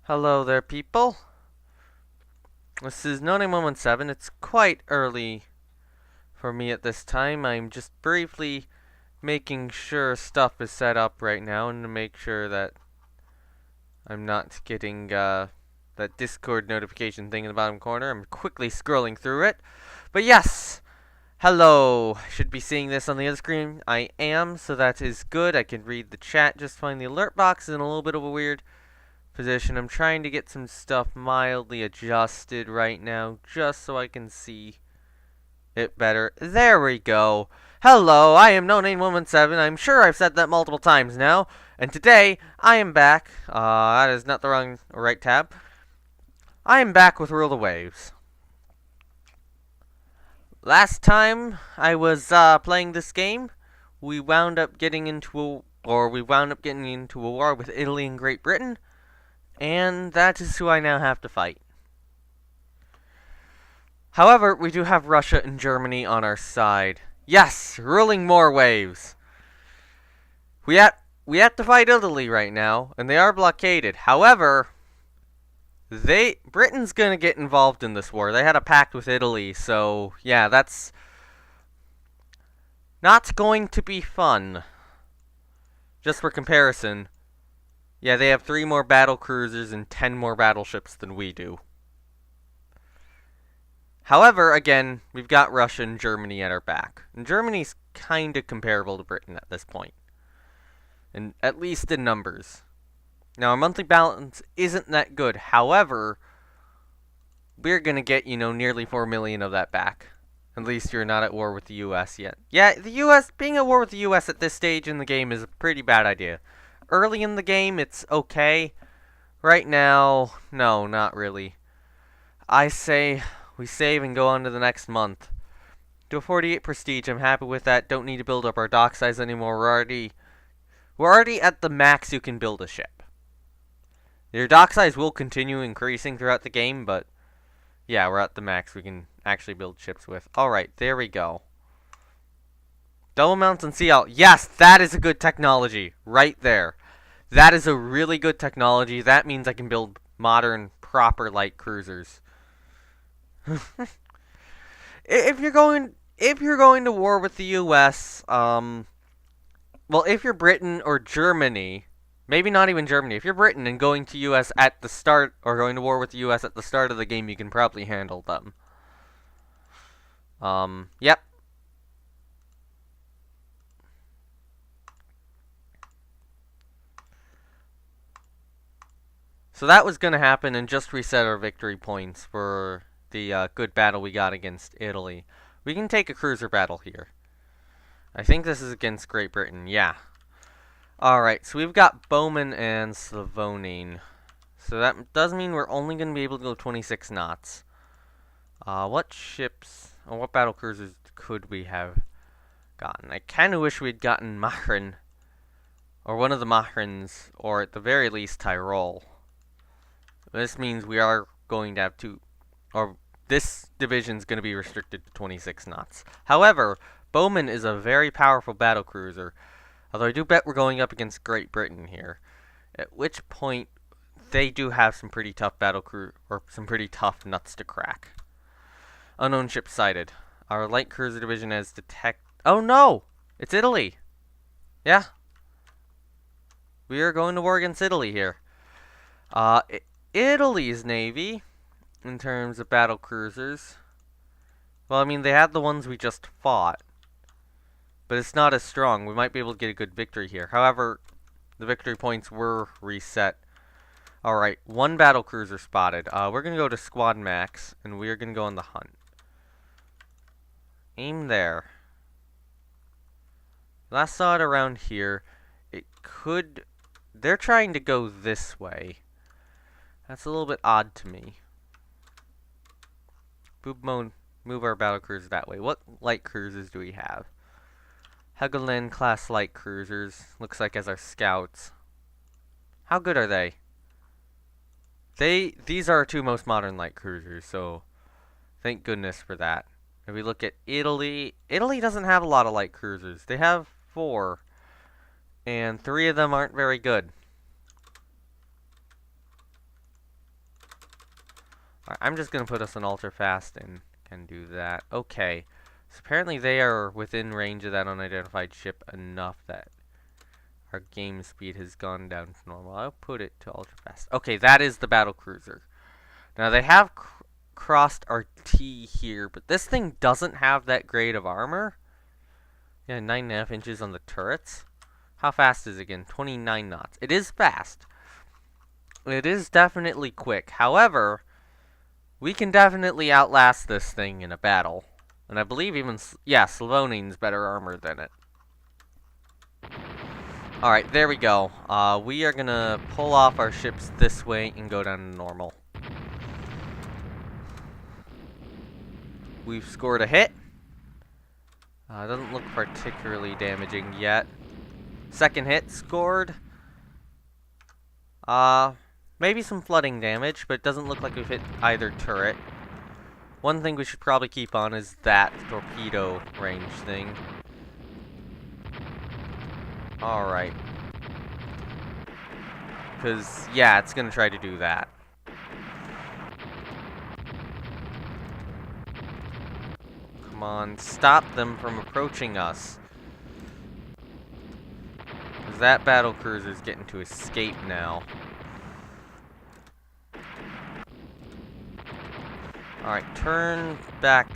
Hello there, people. This is No Name 117. It's quite early for me at this time. I'm just briefly making sure stuff is set up right now and to make sure that I'm not getting that Discord notification thing in the bottom corner. I'm quickly scrolling through it. But yes, hello. Should be seeing this on the other screen. I am, so that is good. I can read the chat just fine. The alert box is in a little bit of a weird position. I'm trying to get some stuff mildly adjusted right now, just so I can see it better. There we go. Hello, I am No Name 117. I'm sure I've said that multiple times now. And today, I am back. That is not the right tab. I am back with Rule the Waves. Last time I was playing this game, we wound up getting into a war with Italy and Great Britain. And that is who I now have to fight. However, we do have Russia and Germany on our side. Yes, ruling more waves. We have to fight Italy right now, and they are blockaded. However, Britain's gonna get involved in this war. They had a pact with Italy, so yeah, that's not going to be fun. Just for comparison, yeah, they have 3 more battle cruisers and 10 more battleships than we do. However, again, we've got Russia and Germany at our back. And Germany's kind of comparable to Britain at this point. And at least in numbers. Now, our monthly balance isn't that good. However, we're going to get, nearly 4 million of that back. At least you're not at war with the US yet. Yeah, being at war with the US at this stage in the game is a pretty bad idea. Early in the game, it's okay. Right now, no, not really. I say we save and go on to the next month. To a 48 prestige, I'm happy with that. Don't need to build up our dock size anymore. We're already at the max you can build a ship. Your dock size will continue increasing throughout the game, but yeah, we're at the max we can actually build ships with. Alright, there we go. Double mounts and sea out. Yes, that is a good technology. Right there. That is a really good technology. That means I can build modern, proper light cruisers. If you're going to war with the US, well, if you're Britain or Germany, maybe not even Germany. If you're Britain and going to US at the start, or going to war with the US at the start of the game, you can probably handle them. Yep. So that was going to happen and just reset our victory points for the good battle we got against Italy. We can take a cruiser battle here. I think this is against Great Britain, yeah. Alright, so we've got Bowman and Slavonin. So that does mean we're only going to be able to go 26 knots. What ships, or what battle cruisers could we have gotten? I kind of wish we'd gotten Machen, or one of the Machens, or at the very least Tyrol. This means we are going to have this division's going to be restricted to 26 knots. However, Bowman is a very powerful battle cruiser, although I do bet we're going up against Great Britain here. At which point, they do have some pretty tough some pretty tough nuts to crack. Unknown ship sighted. Our light cruiser division has Oh no! It's Italy! Yeah. We are going to war against Italy here. Italy's navy, in terms of battle cruisers, well, I mean, they had the ones we just fought, but it's not as strong. We might be able to get a good victory here. However, the victory points were reset. Alright, 1 battle cruiser spotted. We're going to go to squad max, and we're going to go on the hunt. Aim there. Last saw it around here. They're trying to go this way. That's a little bit odd to me. Move our battle cruisers that way. What light cruisers do we have? Helgoland class light cruisers. Looks like as our scouts. How good are they? These are our 2 most modern light cruisers, so thank goodness for that. If we look at Italy, Italy doesn't have a lot of light cruisers. They have 4, and 3 of them aren't very good. Alright, I'm just gonna put us on ultra fast and can do that. Okay. So apparently they are within range of that unidentified ship enough that our game speed has gone down to normal. I'll put it to ultra fast. Okay, that is the battle cruiser. Now they have crossed our T here, but this thing doesn't have that grade of armor. Yeah, 9.5 inches on the turrets. How fast is it again? 29 knots. It is fast. It is definitely quick. However, we can definitely outlast this thing in a battle. And I believe even, yeah, Slavonian's better armor than it. Alright, there we go. We are gonna pull off our ships this way and go down to normal. We've scored a hit. Doesn't look particularly damaging yet. Second hit scored. Maybe some flooding damage, but it doesn't look like we've hit either turret. One thing we should probably keep on is that torpedo range thing. Alright. Because, yeah, it's going to try to do that. Come on, stop them from approaching us. Because that battle cruiser's getting to escape now. Alright, turn back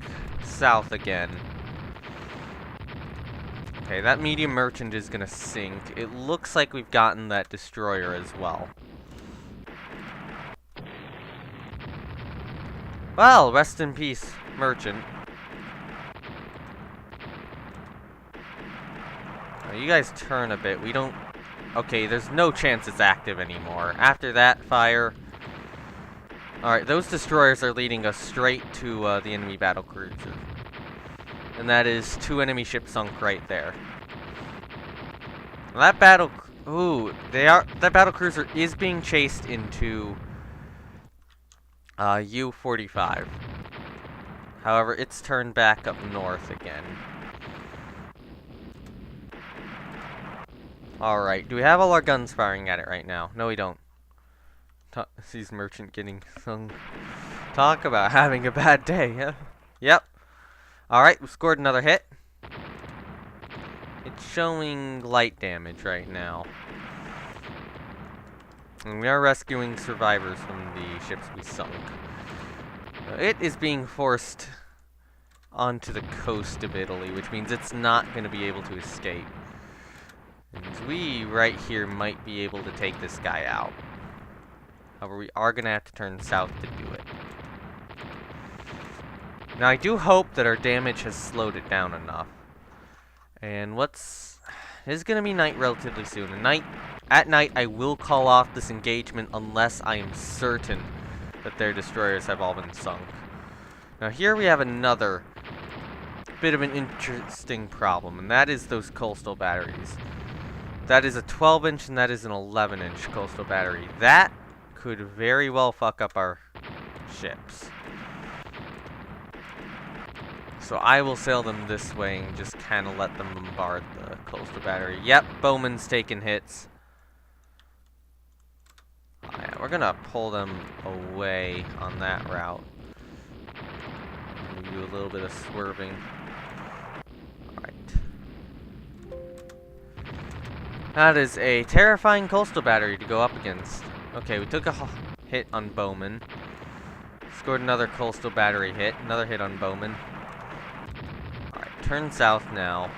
south again. Okay, that medium merchant is gonna sink. It looks like we've gotten that destroyer as well. Well, rest in peace, merchant. Now, you guys turn a bit. We don't... Okay, there's no chance it's active anymore. After that fire... Alright, those destroyers are leading us straight to the enemy battle cruiser. And that is 2 enemy ships sunk right there. That battle... Ooh, that battle cruiser is being chased into U-45. However, it's turned back up north again. Alright, do we have all our guns firing at it right now? No, we don't. Sees merchant getting sung. Talk about having a bad day, huh? Yep. Alright, we scored another hit. It's showing light damage right now. And we are rescuing survivors from the ships we sunk. It is being forced onto the coast of Italy, which means it's not going to be able to escape. And we, right here, might be able to take this guy out. However, we are going to have to turn south to do it. Now, I do hope that our damage has slowed it down enough. And it is going to be night relatively soon. At night, I will call off this engagement unless I am certain that their destroyers have all been sunk. Now, here we have another bit of an interesting problem, and that is those coastal batteries. That is a 12-inch and that is an 11-inch coastal battery. That could very well fuck up our ships. So I will sail them this way and just kind of let them bombard the coastal battery. Yep, Bowman's taking hits. Oh, yeah, we're going to pull them away on that route. Maybe do a little bit of swerving. Alright. That is a terrifying coastal battery to go up against. Okay, we took a hit on Bowman. Scored another coastal battery hit. Another hit on Bowman. Alright, turn south now.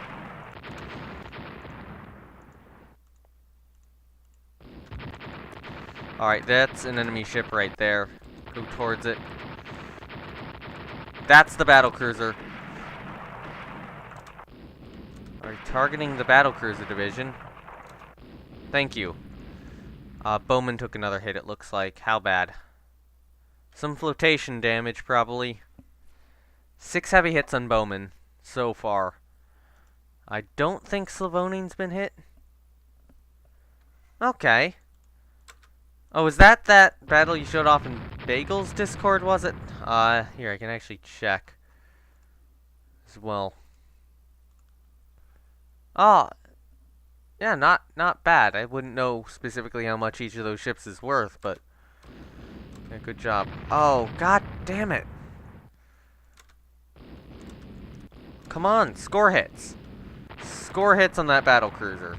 Alright, that's an enemy ship right there. Go towards it. That's the battle cruiser. Alright, targeting the battle cruiser division. Thank you. Bowman took another hit, it looks like. How bad? Some flotation damage, probably. 6 heavy hits on Bowman so far. I don't think Slavonian's been hit. Okay. Oh, is that battle you showed off in Bagel's Discord, was it? Here, I can actually check as well. Oh, yeah, not bad. I wouldn't know specifically how much each of those ships is worth, but... Okay, Yeah, good job. Oh, god damn it. Come on, score hits. Score hits on that battle cruiser.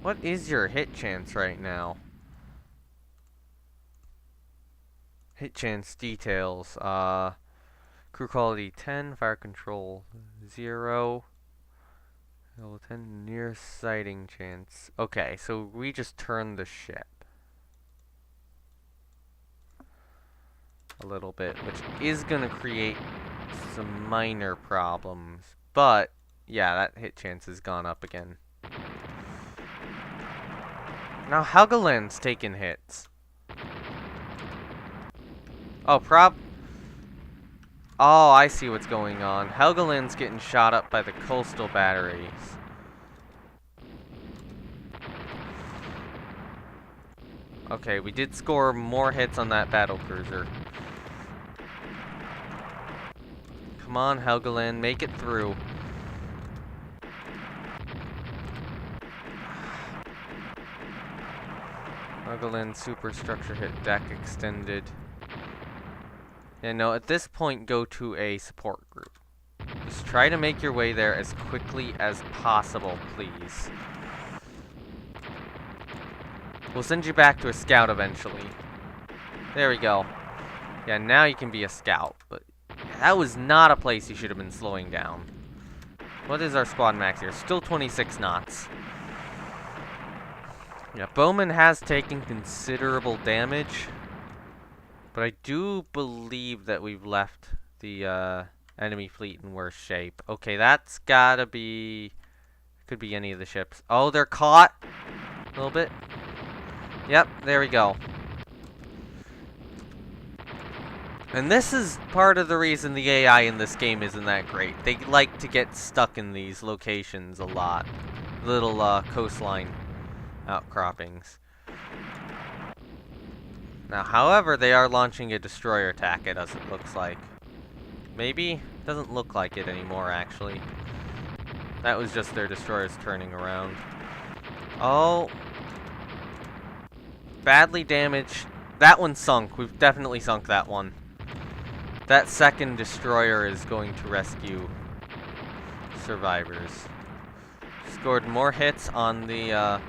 What is your hit chance right now? Hit chance details. Crew quality 10, fire control 0. Level 10, near sighting chance. Okay, so we just turned the ship a little bit, which is going to create some minor problems. But, yeah, that hit chance has gone up again. Now, Helgoland's taking hits. Oh, Oh, I see what's going on. Helgoland's getting shot up by the coastal batteries. Okay, we did score more hits on that battle cruiser. Come on, Helgoland, make it through. Helgoland superstructure hit deck extended. Yeah, no, at this point, go to a support group. Just try to make your way there as quickly as possible, please. We'll send you back to a scout eventually. There we go. Yeah, now you can be a scout, but that was not a place you should have been slowing down. What is our squad max here? Still 26 knots. Yeah, Bowman has taken considerable damage, but I do believe that we've left the enemy fleet in worse shape. Okay, that's gotta be... Could be any of the ships. Oh, they're caught! A little bit. Yep, there we go. And this is part of the reason the AI in this game isn't that great. They like to get stuck in these locations a lot. Little coastline outcroppings. Now, however, they are launching a destroyer attack at us, it looks like. Maybe? Doesn't look like it anymore, actually. That was just their destroyers turning around. Oh. Badly damaged. That one sunk. We've definitely sunk that one. That second destroyer is going to rescue survivors. Scored more hits on the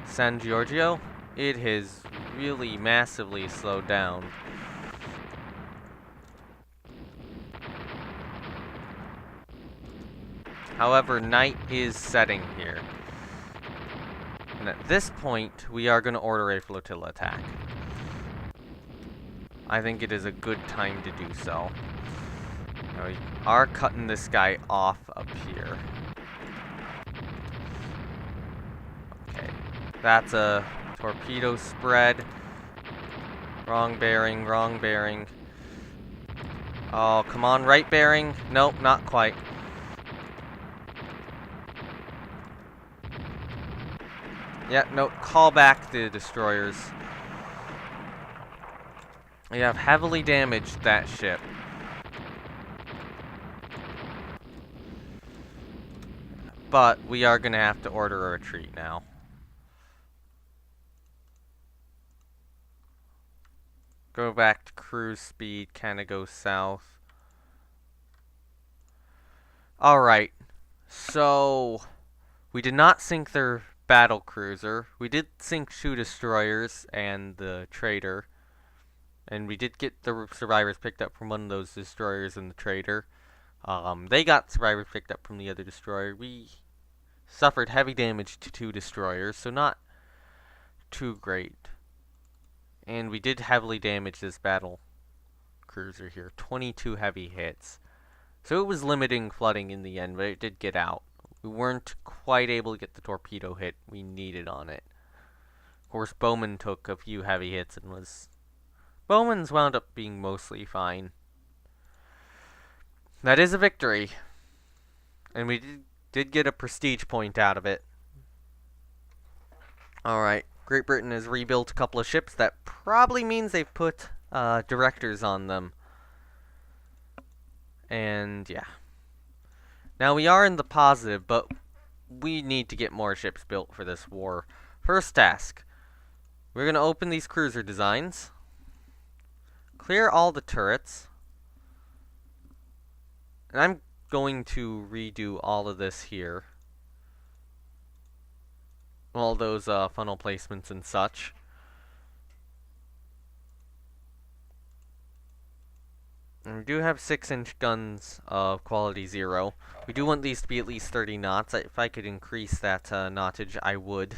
San Giorgio. It has really massively slowed down. However, night is setting here. And at this point, we are going to order a flotilla attack. I think it is a good time to do so. Now we are cutting this guy off up here. Okay, that's a torpedo spread. Wrong bearing, wrong bearing. Oh, come on, right bearing. Nope, not quite. Yeah, no, call back the destroyers. We have heavily damaged that ship. But we are going to have to order a retreat now. Go back to cruise speed, kind of go south. Alright, so we did not sink their battle cruiser. We did sink 2 destroyers and the trader. And we did get the survivors picked up from one of those destroyers and the trader. They got survivors picked up from the other destroyer. We suffered heavy damage to 2 destroyers, so not too great. And we did heavily damage this battle cruiser here. 22 heavy hits. So it was limiting flooding in the end, but it did get out. We weren't quite able to get the torpedo hit we needed on it. Of course, Bowman took a few heavy hits and was... Bowman's wound up being mostly fine. That is a victory. And we did get a prestige point out of it. Alright, Great Britain has rebuilt a couple of ships. That probably means they've put directors on them. And yeah. Now we are in the positive, but we need to get more ships built for this war. First task. We're going to open these cruiser designs. Clear all the turrets. And I'm going to redo all of this here. All those funnel placements and such. And we do have 6-inch guns of quality 0. We do want these to be at least 30 knots. If I could increase that knottage, I would.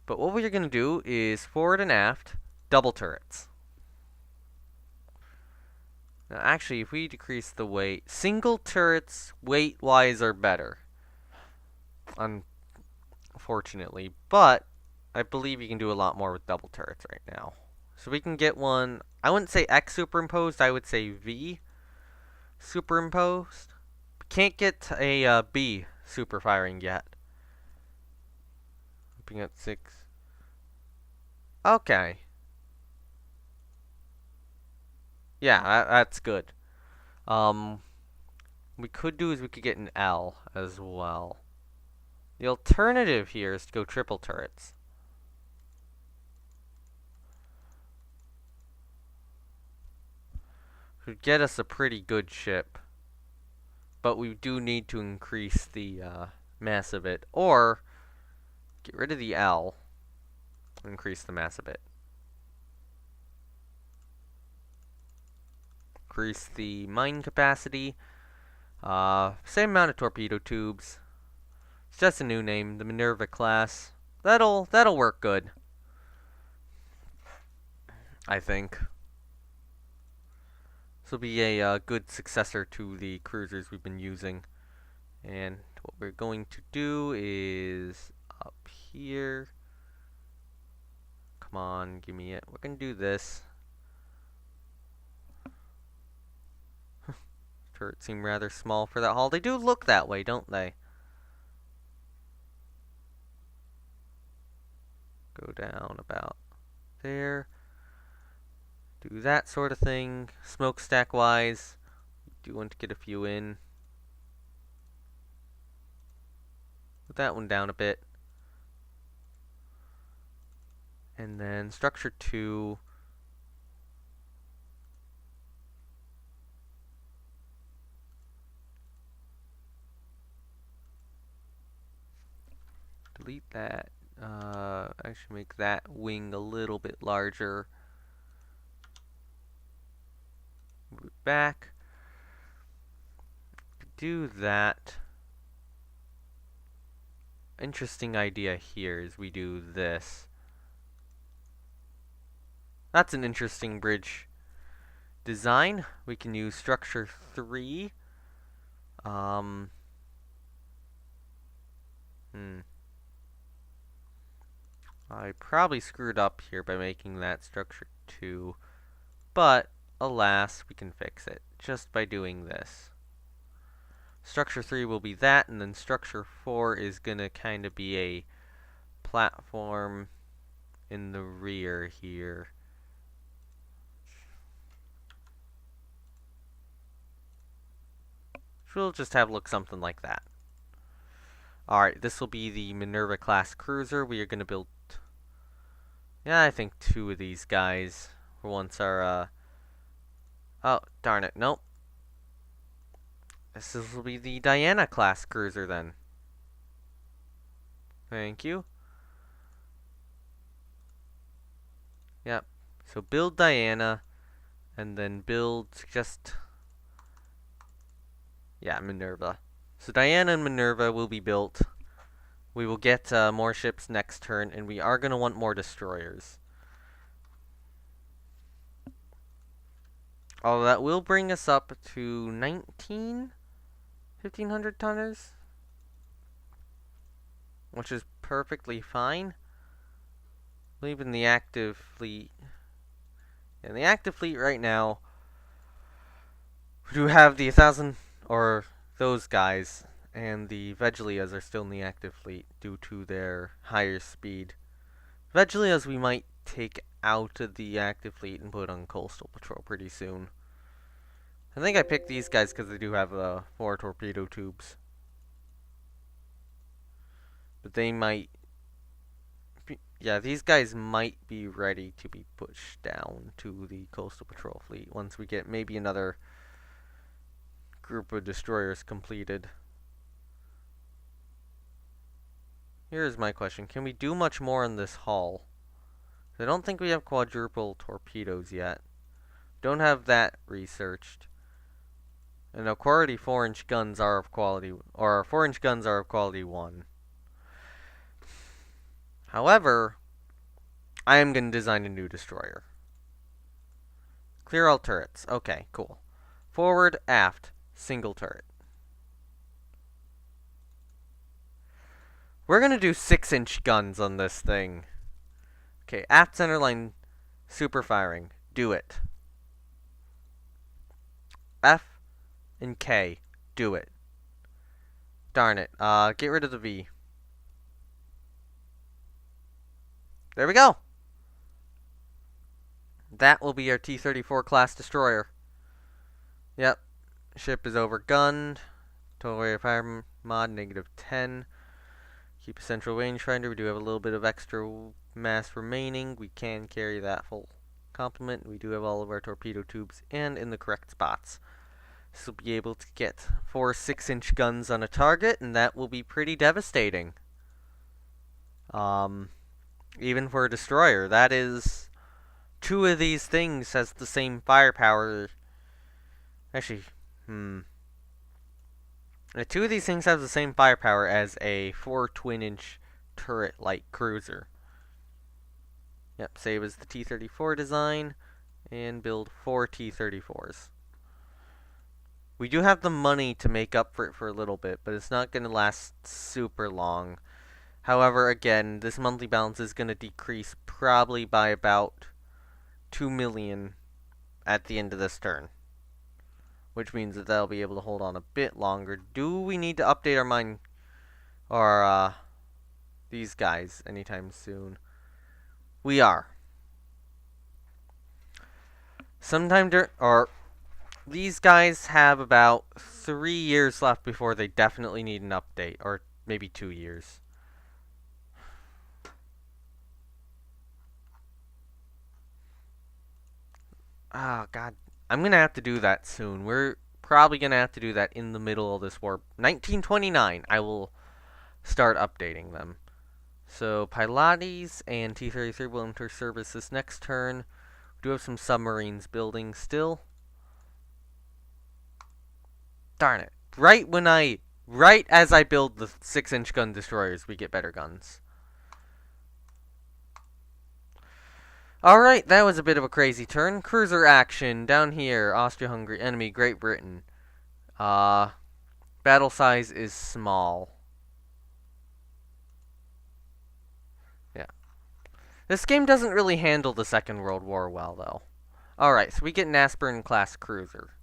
But what we're going to do is forward and aft, double turrets. Now, actually, if we decrease the weight, single turrets, weight-wise, are better. Unfortunately. But I believe you can do a lot more with double turrets right now. So we can get one, I wouldn't say X superimposed, I would say V superimposed. Can't get a B super firing yet. Looking at 6. Okay. Yeah, that's good. We could do is we could get an L as well. The alternative here is to go triple turrets. Would get us a pretty good ship. But we do need to increase the mass of it. Or get rid of the L. Increase the mass of it. Increase the mine capacity. Same amount of torpedo tubes. It's just a new name, the Minerva class. That'll work good, I think. This will be a good successor to the cruisers we've been using. And what we're going to do is up here. Come on, give me it. We're going to do this. Turrets seem rather small for that hull. They do look that way, don't they? Go down about there. Do that sort of thing. Smokestack wise, do want to get a few in. Put that one down a bit. And then structure 2. Delete that. Actually make that wing a little bit larger. Move it back. Do that. Interesting idea here is we do this. That's an interesting bridge design. We can use structure 3. I probably screwed up here by making that structure 2, but alas, we can fix it just by doing this. Structure 3 will be that, and then structure 4 is gonna kind of be a platform in the rear here. We'll just have look something like that. Alright, this will be the Minerva class cruiser. We are gonna build, yeah, I think 2 of these guys for once are, oh, darn it, nope. This will be the Diana class cruiser then. Thank you. Yep. So build Diana, and then build just, yeah, Minerva. So Diana and Minerva will be built. We will get more ships next turn, and we are going to want more destroyers. Although that will bring us up to 1,500 tonners, which is perfectly fine. I believe in the active fleet. In the active fleet right now, we do have the 1,000, or those guys, and the Vegelias are still in the active fleet due to their higher speed. Vegelias we might take out of the active fleet and put on coastal patrol pretty soon. I think I picked these guys because they do have 4 torpedo tubes. But they might Yeah, these guys might be ready to be pushed down to the coastal patrol fleet once we get maybe another group of destroyers completed. Here's my question. Can we do much more in this hull? I don't think we have quadruple torpedoes yet. Don't have that researched. And now quality 4-inch guns are of quality, or 4-inch guns are of quality 1. However, I am going to design a new destroyer. Clear all turrets. Okay, cool. Forward, aft, single turret. We're going to do 6-inch guns on this thing. Okay, aft centerline super firing. Do it. F and K. Do it. Darn it. Get rid of the V. There we go. That will be our T-34 class destroyer. Yep. Ship is overgunned. Total rate of fire mod -10. Keep a central rangefinder. We do have a little bit of extra mass remaining. We can carry that full complement. We do have all of our torpedo tubes and in the correct spots. This will be able to get 4 6-inch guns on a target, and that will be pretty devastating. Even for a destroyer, that is 2 of these things has the same firepower. Actually, 2 of these things have the same firepower as a 4 twin-inch turret-like cruiser. Yep, save as the T-34 design, and build 4 T-34s. We do have the money to make up for it for a little bit, but it's not going to last super long. However, again, this monthly balance is going to decrease probably by about 2 million at the end of this turn. Which means that they'll be able to hold on a bit longer. Do we need to update our mine or these guys anytime soon? We are. These guys have about 3 years left before they definitely need an update, or maybe 2 years. Oh, God. I'm going to have to do that soon. We're probably going to have to do that in the middle of this war. 1929, I will start updating them. So, Pilates and T-33 will enter service this next turn. We do have some submarines building still. Darn it. Right as I build the 6-inch gun destroyers, we get better guns. Alright, that was a bit of a crazy turn. Cruiser action down here. Austria, Hungary, enemy, Great Britain. Battle size is small. Yeah. This game doesn't really handle the Second World War well, though. Alright, so we get an Aspirin class cruiser.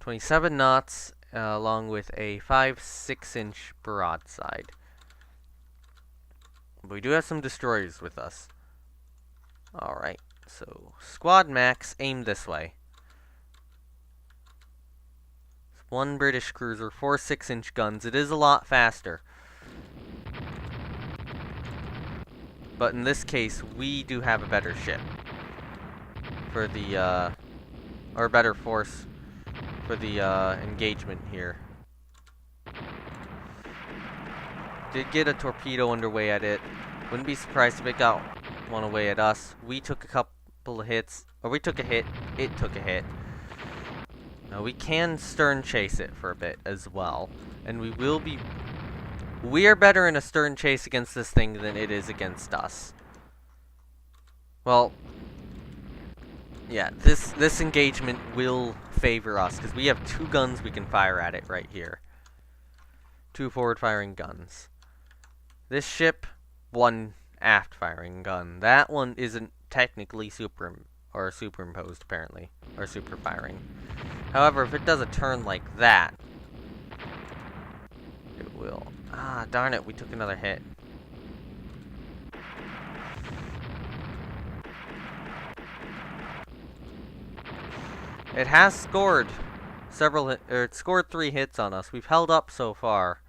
27 knots, along with a 5-6-inch broadside. But we do have some destroyers with us. Alright, so squad max, aim this way. 1 British cruiser, 4 6-inch guns. It is a lot faster. But in this case, we do have a better ship. For the, or better force for the, engagement here. Did get a torpedo underway at it. Wouldn't be surprised if it got one away at us. We took a couple of hits, or we took a hit, it took a hit. Now we can stern chase it for a bit as well, and we are better in a stern chase against this thing than it is against us. Well, yeah, this engagement will favor us, because we have 2 guns we can fire at it right here. 2 forward-firing guns. This ship, 1 aft-firing gun. That one isn't technically superimposed, apparently. Or super-firing. However, if it does a turn like that, it will. Ah, darn it, we took another hit. It has scored it scored 3 hits on us. We've held up so far.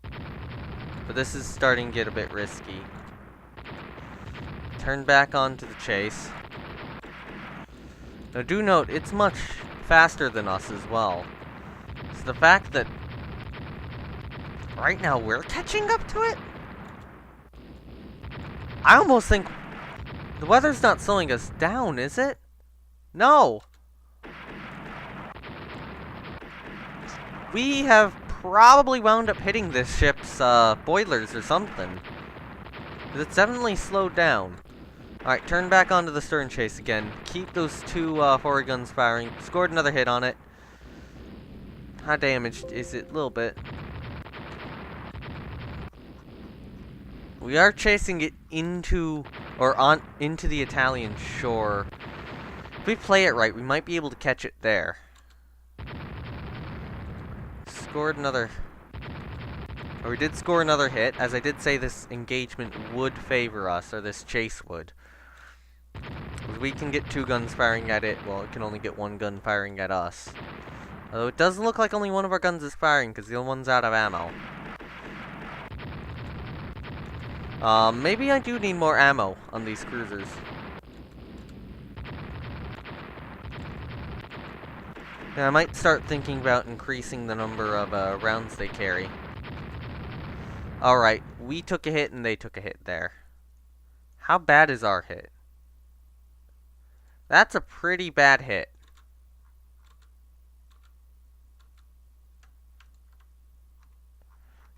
But this is starting to get a bit risky. turn back onto the chase. Now do note, it's much faster than us as well. It's the fact that right now we're catching up to it? I almost think the weather's not slowing us down, is it? No! We have probably wound up hitting this ship's boilers or something. It's definitely slowed down. Alright, turn back onto the stern chase again. Keep those two forward guns firing. Scored another hit on it. How damaged is it? A little bit. We are chasing it into the Italian shore. If we play it right, we might be able to catch it there. Scored another... Or we did score another hit. As I did say, this engagement would favor us, or this chase would. If we can get two guns firing at it, well, it can only get one gun firing at us. Although it does look like only one of our guns is firing, because the other one's out of ammo. Maybe I do need more ammo on these cruisers. Yeah, I might start thinking about increasing the number of rounds they carry. Alright, we took a hit and they took a hit there. How bad is our hit? That's a pretty bad hit.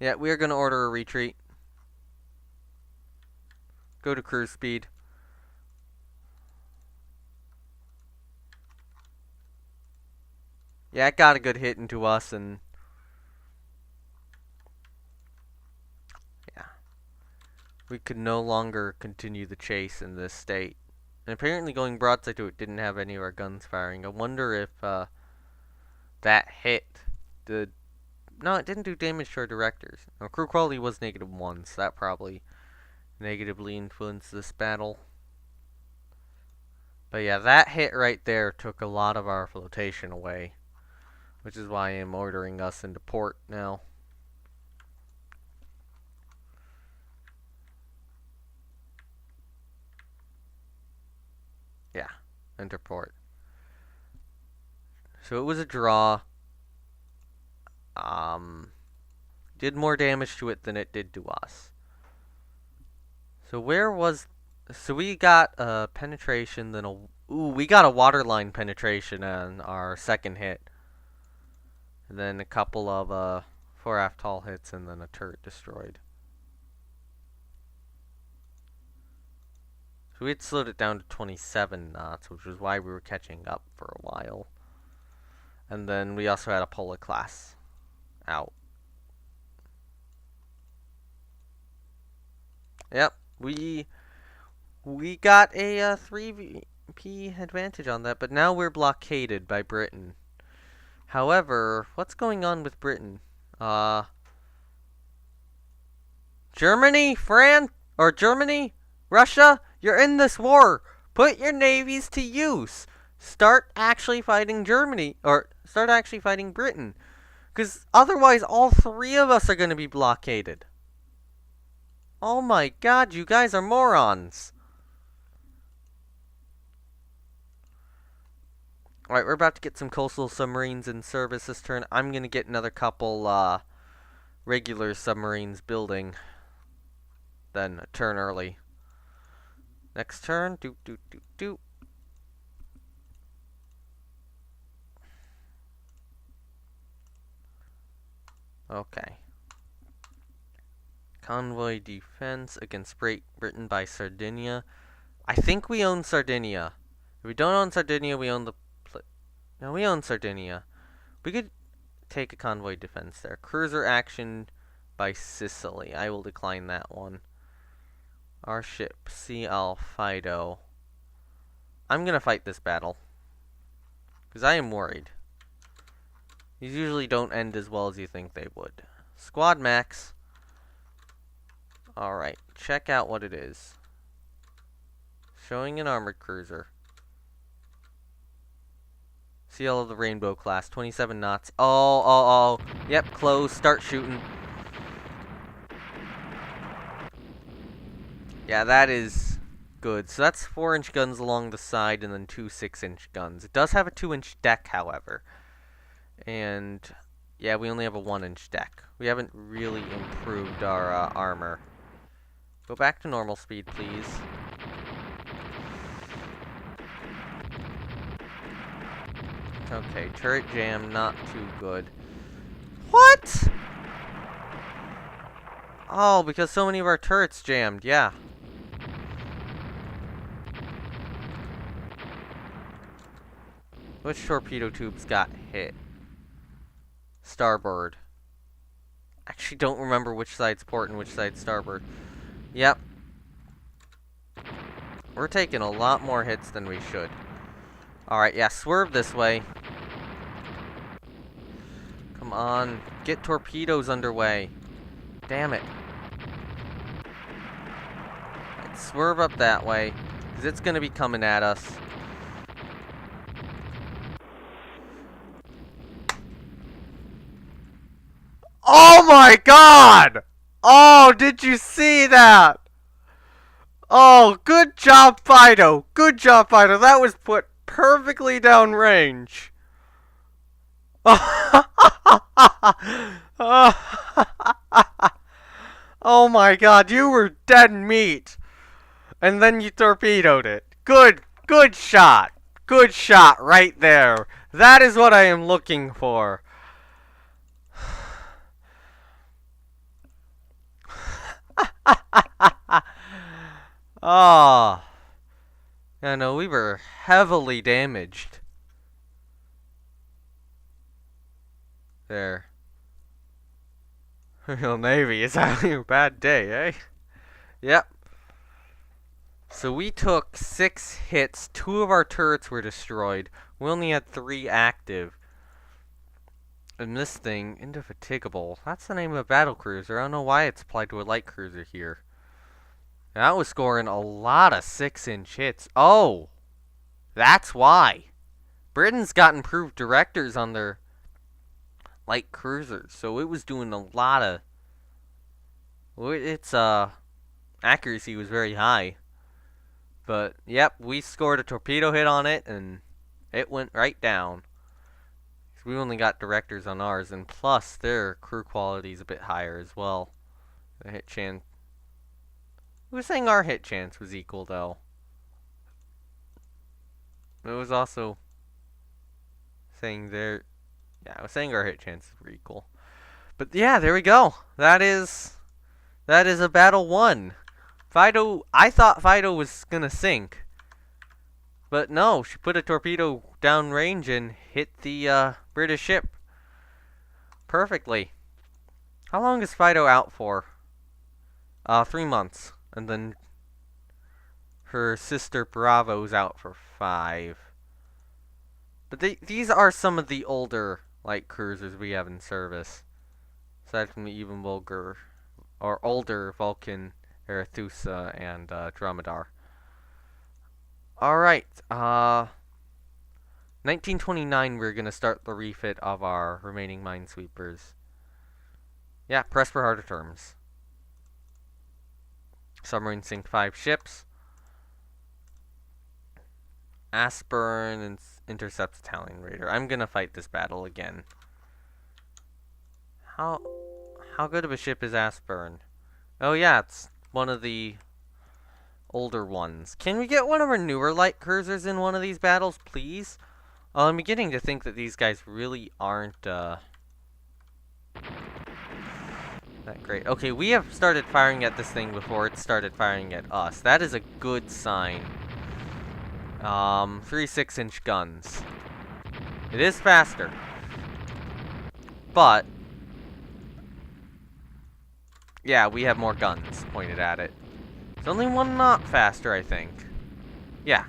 Yeah, we are going to order a retreat. Go to cruise speed. Yeah, it got a good hit into us, and yeah, we could no longer continue the chase in this state. And apparently going broadside to it didn't have any of our guns firing. I wonder if that hit did... No, it didn't do damage to our directors. Now, crew quality was -1, so that probably negatively influenced this battle. But yeah, that hit right there took a lot of our flotation away, which is why I am ordering us into port now. Yeah, enter port. So it was a draw. Did more damage to it than it did to us. So where was... So we got a penetration, then a... Ooh, we got a waterline penetration on our second hit. And then a couple of fore aft tall hits, and then a turret destroyed. So we had slowed it down to 27 knots, which was why we were catching up for a while. And then we also had a Polar class out. Yep, we got a 3p advantage on that, but now we're blockaded by Britain. However, what's going on with Britain? Germany, Germany, Russia, you're in this war. Put your navies to use. Start actually fighting Germany, or start actually fighting Britain. Because otherwise, all three of us are going to be blockaded. Oh my god, you guys are morons. Alright, we're about to get some coastal submarines in service this turn. I'm going to get another couple regular submarines building. Then a turn early. Next turn, do. Okay. Convoy defense against Great Britain by Sardinia. I think we own Sardinia. If we don't own Sardinia, we own the... No, we own Sardinia. We could take a convoy defense there. Cruiser action by Sicily. I will decline that one. Our ship, CL Fido. I'm going to fight this battle, because I am worried. These usually don't end as well as you think they would. Squad max. Alright, check out what it is. Showing an armored cruiser. CL of the Rainbow class, 27 knots. Oh. Yep, close, start shooting. Yeah, that is Good. So that's 4-inch guns along the side and then 2 6-inch guns. It does have a 2-inch deck, however. And yeah, we only have a 1-inch deck. We haven't really improved our armor. Go back to normal speed, please. Okay, turret jam, not too good. What? Oh, because so many of our turrets jammed, yeah. Which torpedo tubes got hit? Starboard. Actually, don't remember which side's port and which side's starboard. Yep. We're taking a lot more hits than we should. Alright, yeah, swerve this way. Come on, get torpedoes underway. Damn it. Right, swerve up that way, because it's going to be coming at us. Oh my god! Oh, did you see that? Oh, good job, Fido. Good job, Fido. That was put perfectly downrange. Oh my god, you were dead meat. And then you torpedoed it. Good shot. Good shot right there. That is what I am looking for. Oh. Yeah, no, we were heavily damaged. There. Royal Navy is having a bad day, eh? Yep. So we took 6 hits. 2 of our turrets were destroyed. We only had 3 active. And this thing, indefatigable. That's the name of a battle cruiser. I don't know why it's applied to a light cruiser here. That was scoring a lot of 6-inch hits. Oh! That's why. Britain's got improved directors on their light cruisers, so it was doing a lot of... Its accuracy was very high. But, yep, we scored a torpedo hit on it, and it went right down. We only got directors on ours, and plus their crew quality is a bit higher as well. The hit chance... Who was saying our hit chance was equal, though? It was also saying their... Yeah, I was saying our hit chances were equal. But yeah, there we go. That is a battle won. Fido, I thought Fido was gonna sink. But no, she put a torpedo downrange and hit the British ship perfectly. How long is Fido out for? 3 months. And then her sister Bravo's out for 5. But these are some of the older light cruisers we have in service. Aside from the even older Vulcan, Arethusa, and Dromedar. Alright, 1929 we're going to start the refit of our remaining minesweepers. Yeah, press for harder terms. Submarine sink 5 ships. Aspern and intercepts Italian raider. I'm gonna fight this battle again. How good of a ship is Aspern? Oh yeah, it's one of the older ones. Can we get one of our newer light cruisers in one of these battles, please? I'm beginning to think that these guys really aren't that great. Okay, we have started firing at this thing before it started firing at us. That is a good sign. 3 6-inch guns. It is faster. But yeah, we have more guns pointed at it. There's only one knot faster, I think. Yeah.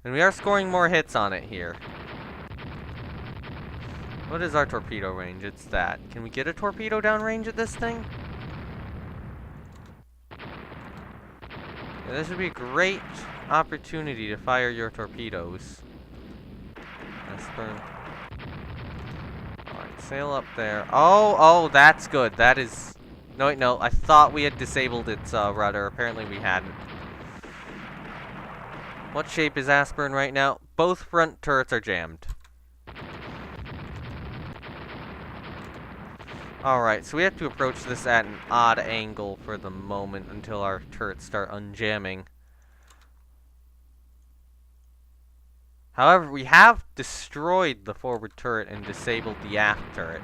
And we are scoring more hits on it here. What is our torpedo range? It's that. Can we get a torpedo downrange at this thing? Yeah, this would be a great opportunity to fire your torpedoes. Aspern. Alright, sail up there. Oh, that's good. That is No, wait, no. I thought we had disabled its rudder. Apparently we hadn't. What shape is Aspirin right now? Both front turrets are jammed. Alright, so we have to approach this at an odd angle for the moment until our turrets start unjamming. However, we have destroyed the forward turret and disabled the aft turret.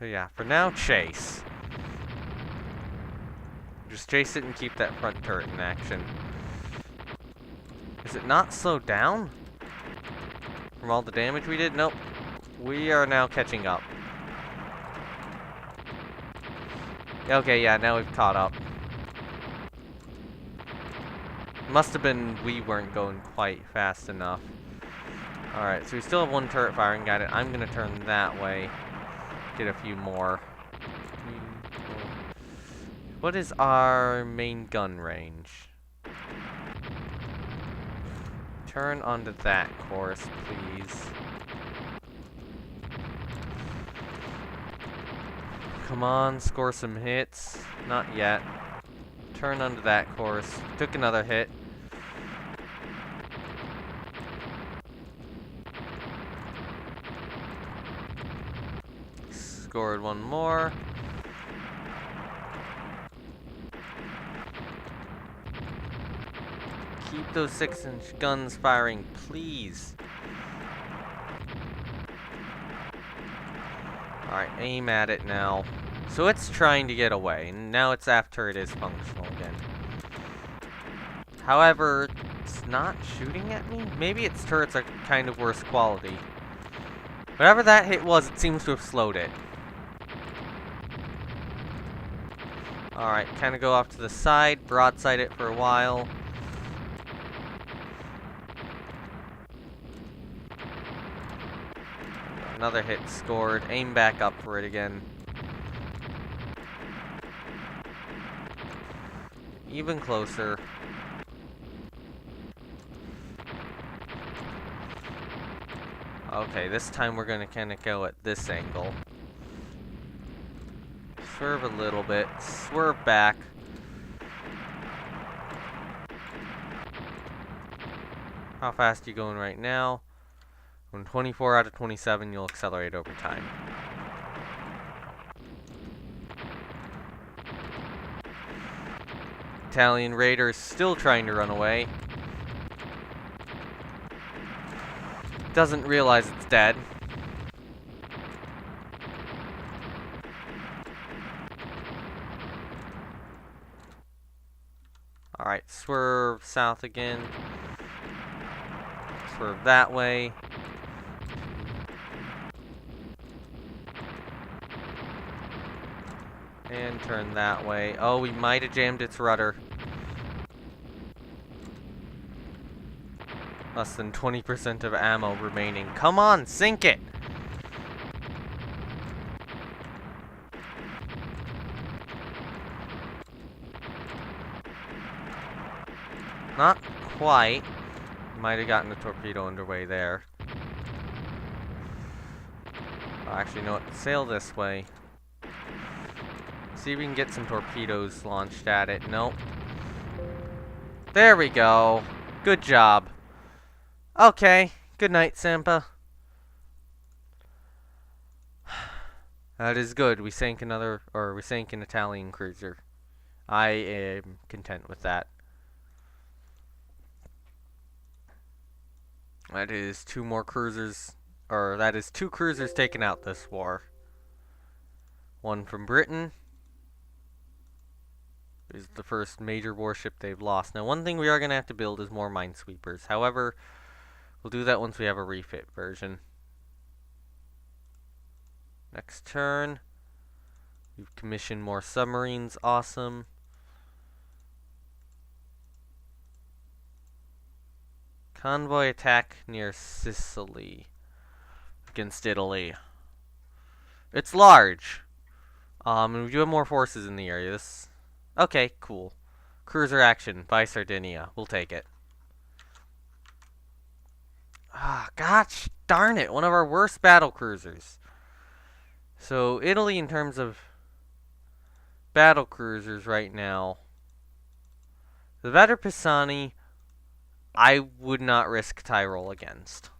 So yeah, for now, chase. Just chase it and keep that front turret in action. Is it not slowed down? From all the damage we did? Nope. We are now catching up. Okay, yeah, now we've caught up. Must have been we weren't going quite fast enough. Alright, so we still have one turret firing at it. I'm gonna turn that way. Get a few more. What is our main gun range? Turn onto that course, please. Come on, score some hits. Not yet. Turn onto that course. Took another hit. Scored one more. Keep those 6-inch guns firing, please. Alright, aim at it now. So it's trying to get away, and now it's after it is functional again. However, it's not shooting at me? Maybe its turrets are kind of worse quality. Whatever that hit was, it seems to have slowed it. Alright, kind of go off to the side, broadside it for a while. Another hit scored. Aim back up for it again. Even closer. Okay, this time we're gonna kind of go at this angle. Swerve a little bit. Swerve back. How fast are you going right now? When 24 out of 27, you'll accelerate over time. Italian Raider's still trying to run away. Doesn't realize it's dead. Alright, swerve south again. Swerve that way. And turn that way. Oh, we might have jammed its rudder. Less than 20% of ammo remaining. Come on, sink it! Not quite. Might have gotten a torpedo underway there. Oh, actually, no, sail this way. See if we can get some torpedoes launched at it. Nope. There we go. Good job. Okay. Good night, Sampa. That is good. We sank an Italian cruiser. I am content with that. That is two cruisers taken out this war. One from Britain. Is the first major warship they've lost. Now, one thing we are going to have to build is more minesweepers. However, we'll do that once we have a refit version. Next turn. We've commissioned more submarines. Awesome. Convoy attack near Sicily against Italy. It's large. And we do have more forces in the area. Okay, cool. Cruiser action by Sardinia. We'll take it. Ah, gosh darn it. One of our worst battle cruisers. So, Italy, in terms of battle cruisers right now. The better Pisani, I would not risk Tyrol against.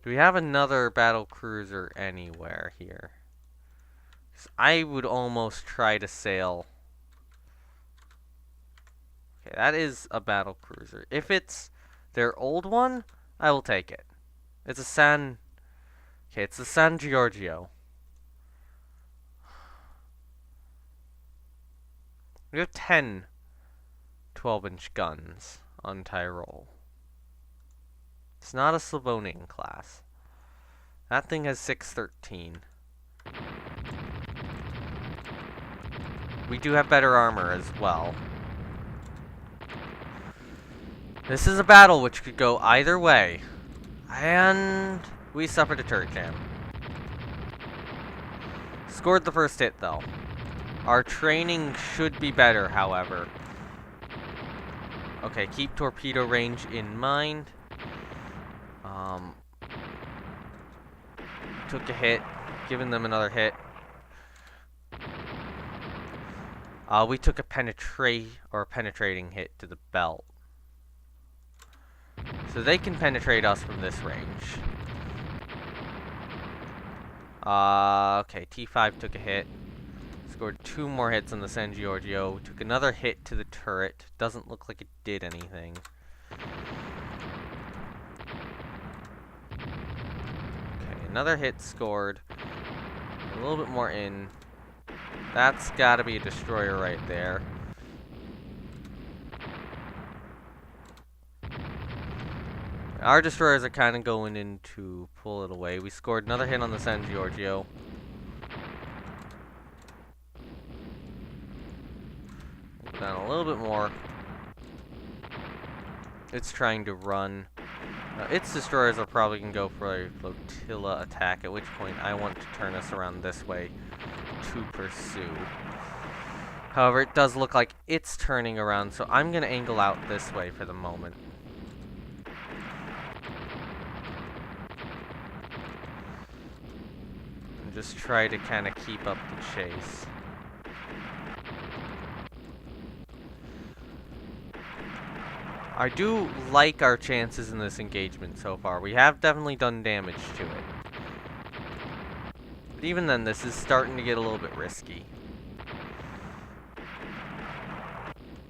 Do we have another battle cruiser anywhere here? I would almost try to sail. Okay, that is a battle cruiser. If it's their old one, I will take it. It's a San... Okay, it's the San Giorgio. We have 10 12-inch guns on Tyrol. It's not a Slavonian class. That thing has 613. We do have better armor as well. This is a battle which could go either way. And we suffered a turret jam. Scored the first hit though. Our training should be better, however. Okay, keep torpedo range in mind. Took a hit, giving them another hit. We took a penetrating hit to the belt. So they can penetrate us from this range. Okay, T5 took a hit. Scored 2 more hits on the San Giorgio. Took another hit to the turret. Doesn't look like it did anything. Okay, another hit scored. A little bit more in. That's gotta be a destroyer right there. Our destroyers are kind of going in to pull it away. We scored another hit on the San Giorgio. Go down a little bit more. It's trying to run. Its destroyers are probably going to go for a flotilla attack, at which point I want to turn us around this way to pursue. However, it does look like it's turning around, so I'm going to angle out this way for the moment. And just try to kind of keep up the chase. I do like our chances in this engagement so far. We have definitely done damage to it. But even then, this is starting to get a little bit risky.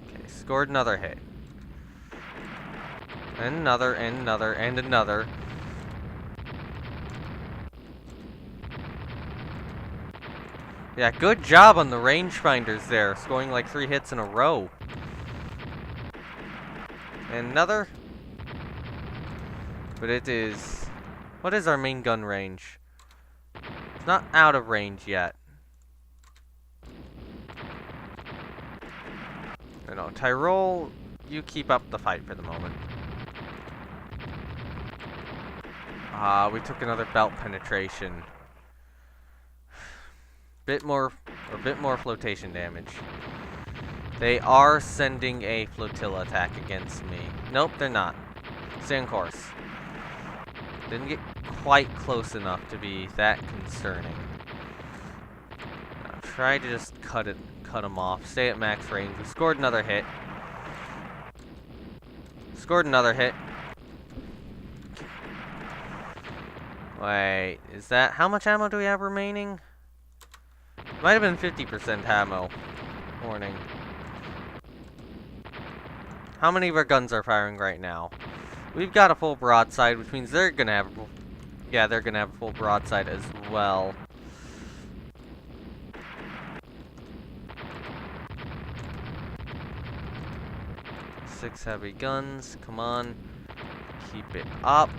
Okay, scored another hit. And another, and another, and another. Yeah, good job on the rangefinders there, scoring like 3 hits in a row. And another. But it is... What is our main gun range? It's not out of range yet. No, Tyrol, you keep up the fight for the moment. We took another belt penetration. Bit more flotation damage. They are sending a flotilla attack against me. Nope, they're not. Stay on course. Didn't get quite close enough to be that concerning. Now, try to just cut them off. Stay at max range. We scored another hit. Scored another hit. Wait, is that... How much ammo do we have remaining? Might have been 50% ammo. Warning. How many of our guns are firing right now? We've got a full broadside, which means they're gonna have... Yeah, they're gonna have a full broadside as well. Six heavy guns. Come on. Keep it up.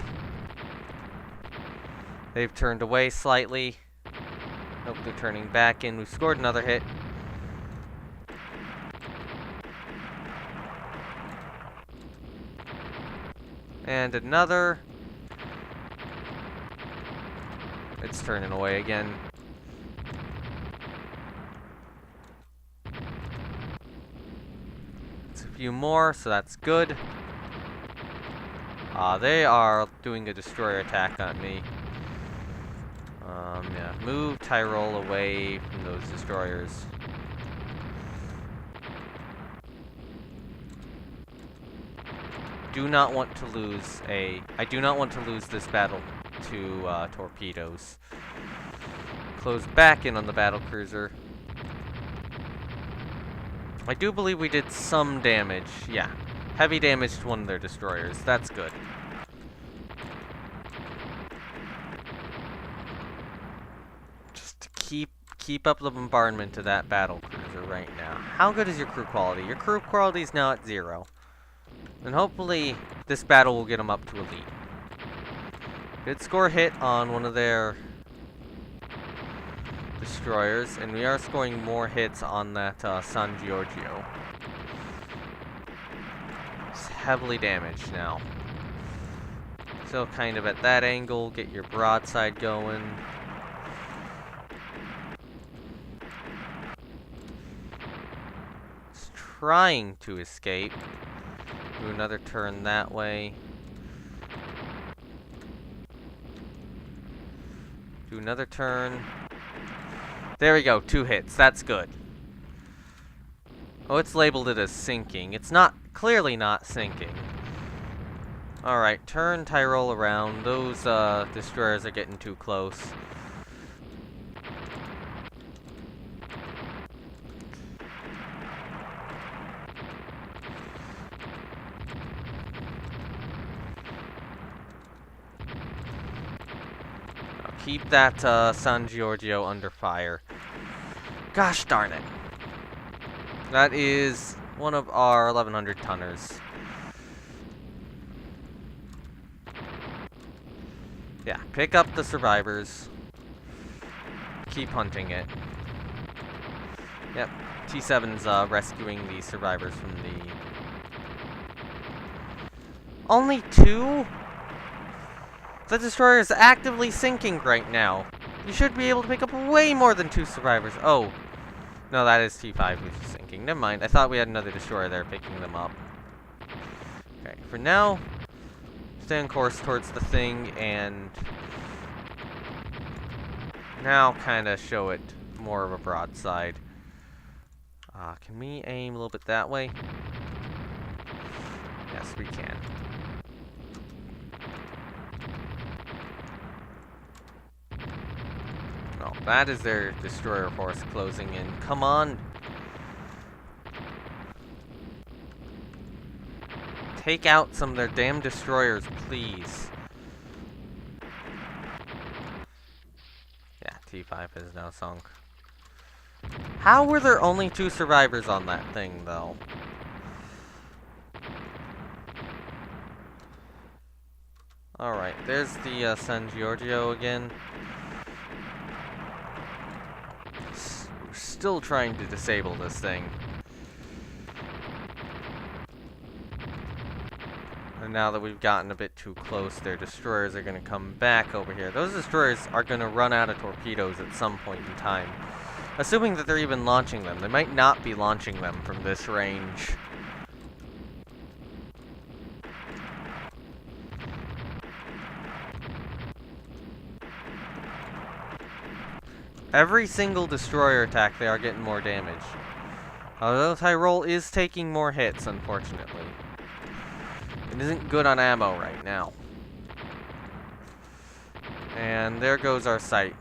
They've turned away slightly. Nope, they're turning back in. We've scored another hit. And another. It's turning away again. It's a few more, so that's good. They are doing a destroyer attack on me. Yeah, move Tyrol away from those destroyers. I do not want to lose this battle to torpedoes. Close back in on the battlecruiser. I do believe we did some damage. Yeah, heavy damage to one of their destroyers. That's good. Just to keep up the bombardment to that battlecruiser right now. How good is your crew quality? Your crew quality is now at 0. And hopefully this battle will get them up to elite. Did score a hit on one of their destroyers, and we are scoring more hits on that San Giorgio. It's heavily damaged now. Still kind of at that angle. Get your broadside going. It's trying to escape. Do another turn that way. Do another turn. There we go, 2 hits. That's good. Oh, it's labeled it as sinking. It's clearly not sinking. Alright, turn Tyrol around. Those destroyers are getting too close. Keep that San Giorgio under fire. Gosh darn it. That is one of our 1100 tonners. Yeah, pick up the survivors. Keep hunting it. Yep, T7's rescuing the survivors from the... Only 2? The destroyer is actively sinking right now. You should be able to pick up way more than 2 survivors. Oh. No, that is T5 who's sinking. Never mind. I thought we had another destroyer there picking them up. Okay, for now, stay on course towards the thing and now kind of show it more of a broadside. Can we aim a little bit that way? Yes, we can. Oh, that is their destroyer force closing in. Come on! Take out some of their damn destroyers, please. Yeah, T5 is now sunk. How were there only 2 survivors on that thing, though? Alright, there's the San Giorgio again. We're still trying to disable this thing. And now that we've gotten a bit too close, their destroyers are going to come back over here. Those destroyers are going to run out of torpedoes at some point in time. Assuming that they're even launching them. They might not be launching them from this range. Every single destroyer attack, they are getting more damage. Although Tyrol is taking more hits, unfortunately. It isn't good on ammo right now. And there goes our sight.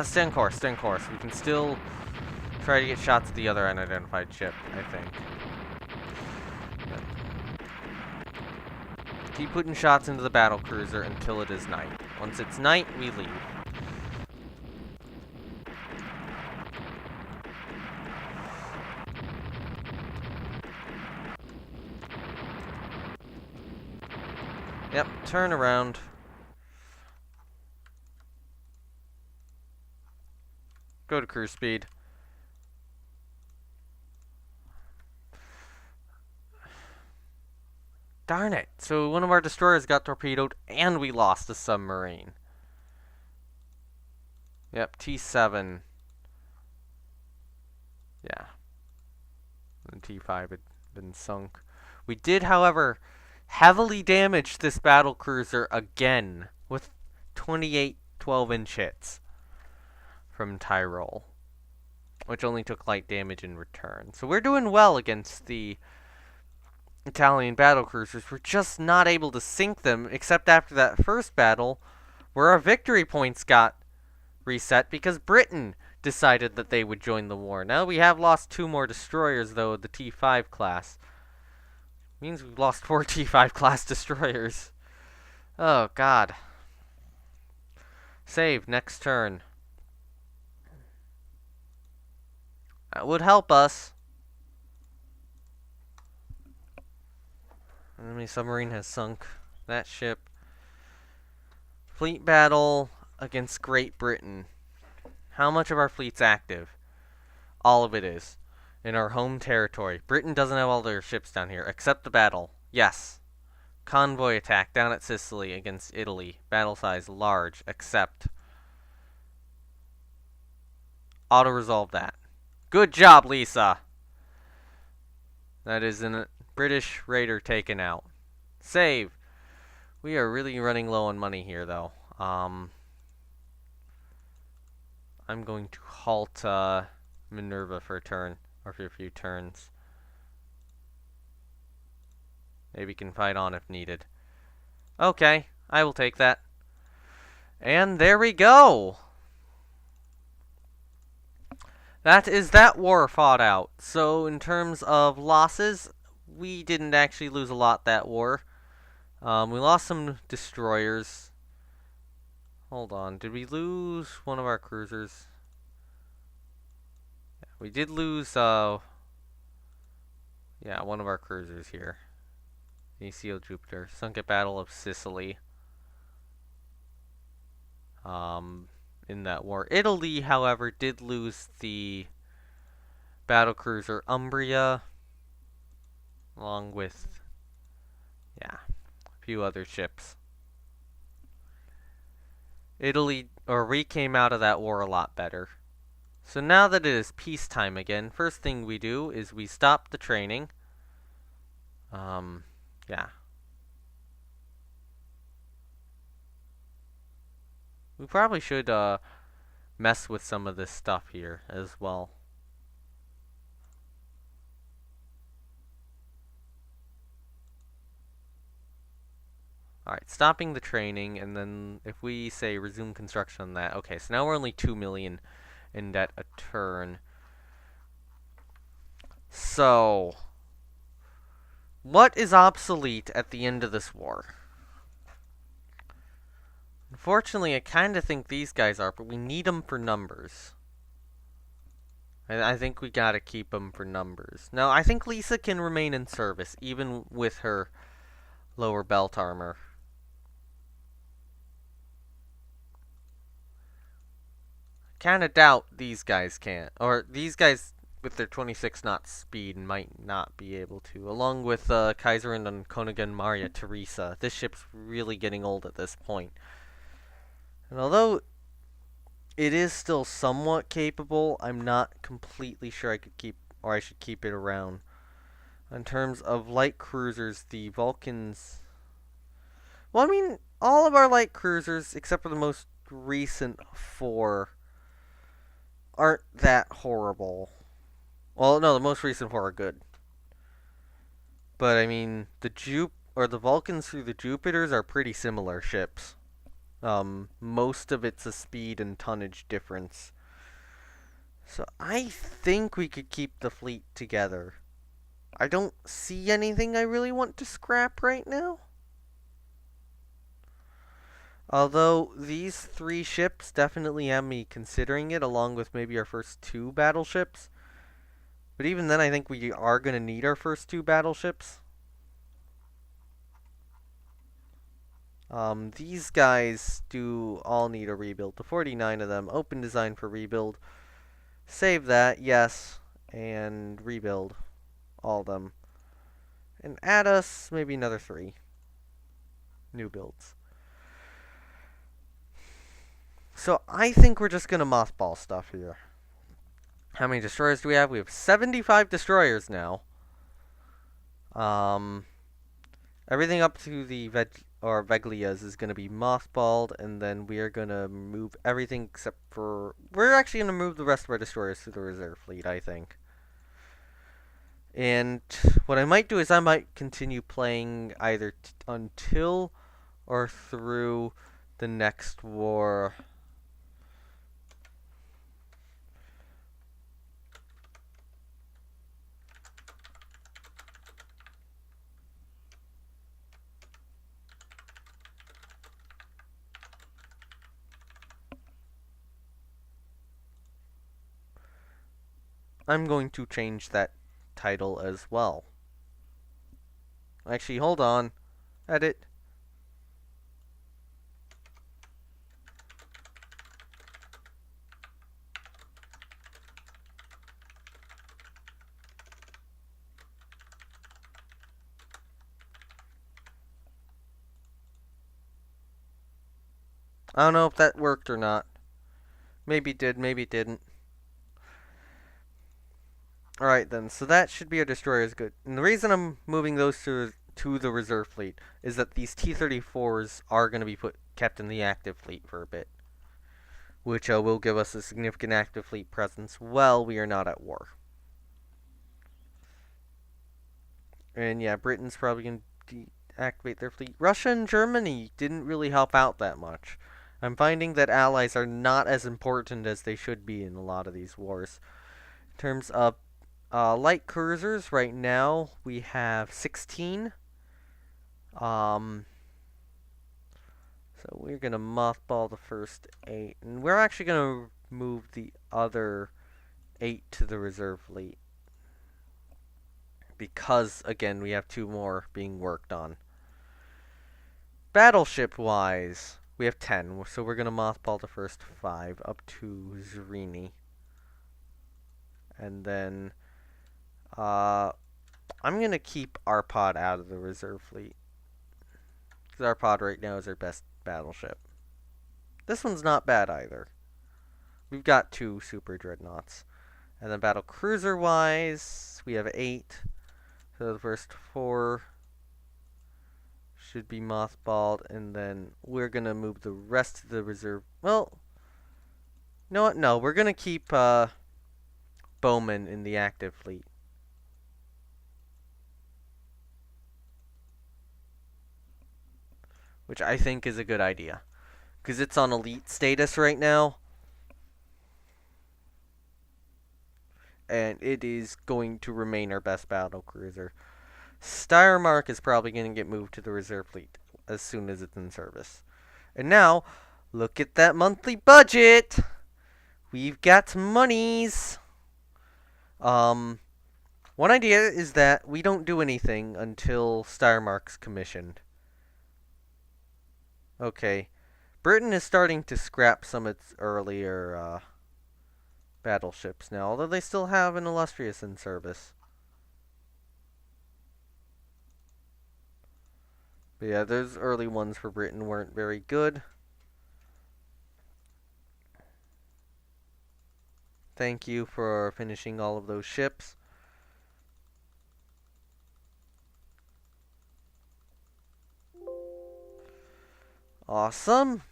Stay on course, stay on course. We can still try to get shots at the other unidentified ship, I think. Yep. Keep putting shots into the battlecruiser until it is night. Once it's night, we leave. Yep, turn around. Go to cruise speed. Darn it. So one of our destroyers got torpedoed and we lost a submarine. Yep, T7. Yeah. And T5 had been sunk. We did, however, heavily damage this battlecruiser again with 28 12-inch hits from Tyrol, which only took light damage in return. So we're doing well against the Italian battlecruisers. We're just not able to sink them, except after that first battle, where our victory points got reset because Britain decided that they would join the war. Now we have lost 2 more destroyers, though, the T5 class. Means we've lost 4 T5 class destroyers. Oh, God. Save, next turn. That would help us. Enemy submarine has sunk that ship. Fleet battle against Great Britain. How much of our fleet's active? All of it is. In our home territory. Britain doesn't have all their ships down here, except the battle. Yes. Convoy attack down at Sicily against Italy. Battle size large, except. Auto-resolve that. Good job, Lisa! That is a British raider taken out. Save. We are really running low on money here, though. I'm going to halt Minerva for a turn, or for a few turns. Maybe we can fight on if needed. Okay, I will take that. And there we go! That is that war fought out. So in terms of losses, we didn't actually lose a lot that war. We lost some destroyers. Hold on, did we lose one of our cruisers? Yeah, we did lose, one of our cruisers here. The ACO Jupiter, sunk at Battle of Sicily. In that war. Italy, however, did lose the battlecruiser Umbria, along with, a few other ships. We came out of that war a lot better. So now that it is peacetime again, first thing we do is we stop the training. We probably should mess with some of this stuff here as well. Alright, stopping the training, and then if we say resume construction on that. Okay, so now we're only 2 million in debt a turn. So, what is obsolete at the end of this war? Unfortunately, I kind of think these guys are, but we need them for numbers. I think we gotta keep them for numbers. Now, I think Lisa can remain in service, even with her lower belt armor. Kinda doubt these guys can't. Or, these guys with their 26 knot speed might not be able to. Along with Kaiserin and Königin Maria Theresa. This ship's really getting old at this point. And although it is still somewhat capable, I'm not completely sure I should keep it around. In terms of light cruisers, the Vulcans... Well, I mean, all of our light cruisers, except for the most recent 4, aren't that horrible. Well, no, the most recent 4 are good. But, I mean, the Vulcans through the Jupiters are pretty similar ships. Most of it's a speed and tonnage difference. So I think we could keep the fleet together. I don't see anything I really want to scrap right now. Although these 3 ships definitely have me considering it, along with maybe our first 2 battleships. But even then, I think we are going to need our first 2 battleships. These guys do all need a rebuild. The 49 of them. Open design for rebuild. Save that, yes. And rebuild all of them. And add us maybe another 3 new builds. So I think we're just going to mothball stuff here. How many destroyers do we have? We have 75 destroyers now. Everything up to the or Veglia's is going to be mothballed, and then we are going to move everything except for... We're actually going to move the rest of our destroyers to the reserve fleet, I think. And what I might do is I might continue playing either until or through the next war. I'm going to change that title as well. Actually, hold on. Edit. I don't know if that worked or not. Maybe it did, maybe it didn't. Alright then, so that should be our destroyers good. And the reason I'm moving those to the reserve fleet is that these T-34s are going to be kept in the active fleet for a bit. Which will give us a significant active fleet presence while we are not at war. And yeah, Britain's probably going to deactivate their fleet. Russia and Germany didn't really help out that much. I'm finding that allies are not as important as they should be in a lot of these wars. In terms of light cruisers, right now we have 16. So we're going to mothball the first 8. And we're actually going to move the other 8 to the reserve fleet. Because, again, we have 2 more being worked on. Battleship-wise, we have 10. So we're going to mothball the first 5 up to Zrini. And then I'm going to keep Arpad out of the reserve fleet. Because Arpad right now is our best battleship. This one's not bad either. We've got 2 super dreadnoughts. And then battle cruiser wise, we have 8. So the first 4 should be mothballed, and then we're gonna move the rest of the reserve. Well, you know what? No, we're gonna keep Bowman in the active fleet. Which I think is a good idea. Because it's on elite status right now. And it is going to remain our best battle cruiser. Steiermark is probably going to get moved to the reserve fleet as soon as it's in service. And now, look at that monthly budget! We've got monies! One idea is that we don't do anything until Steiermark's commissioned. Okay. Britain is starting to scrap some of its earlier battleships now, although they still have an Illustrious in service. But yeah, those early ones for Britain weren't very good. Thank you for finishing all of those ships. Awesome.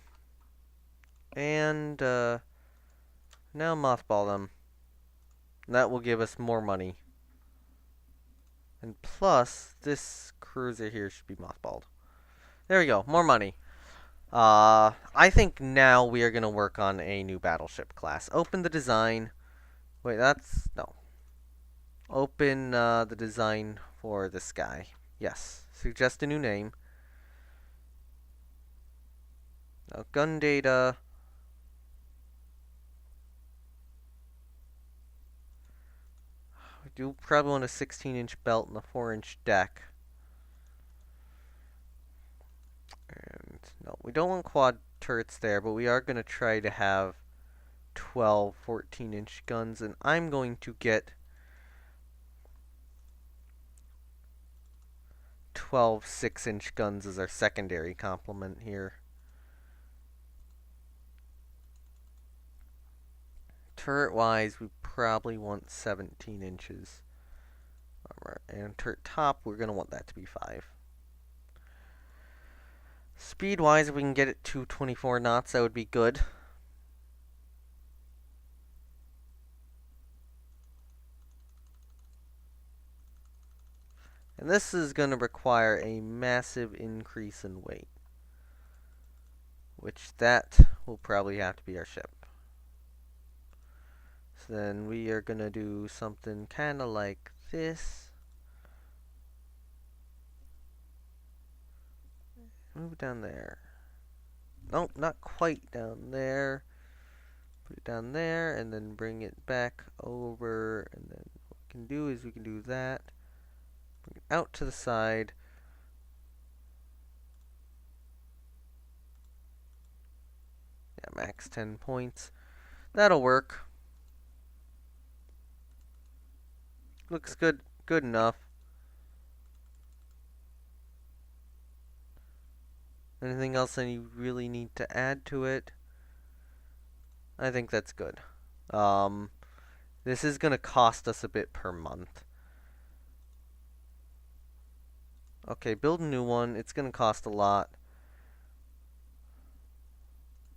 And now mothball them. That will give us more money. And plus, this cruiser here should be mothballed. There we go, more money. I think now we are going to work on a new battleship class. Open the design. Wait, no. Open the design for this guy. Yes, suggest a new name. Now, gun data. We do probably want a 16-inch belt and a 4-inch deck. And no, we don't want quad turrets there, but we are going to try to have 12 14-inch guns, and I'm going to get 12 6-inch guns as our secondary complement here. Turret-wise, we probably want 17 inches. And turret top, we're going to want that to be 5. Speed-wise, if we can get it to 24 knots, that would be good. And this is going to require a massive increase in weight, which that will probably have to be our ship. So then we are going to do something kind of like this. Move it down there. Nope, not quite down there. Put it down there, and then bring it back over, and then what we can do is we can do that. Bring it out to the side. Yeah, max 10 points. That'll work. Looks good enough. Anything else that you really need to add to it? I think that's good. This is going to cost us a bit per month. Okay, build a new one. It's going to cost a lot.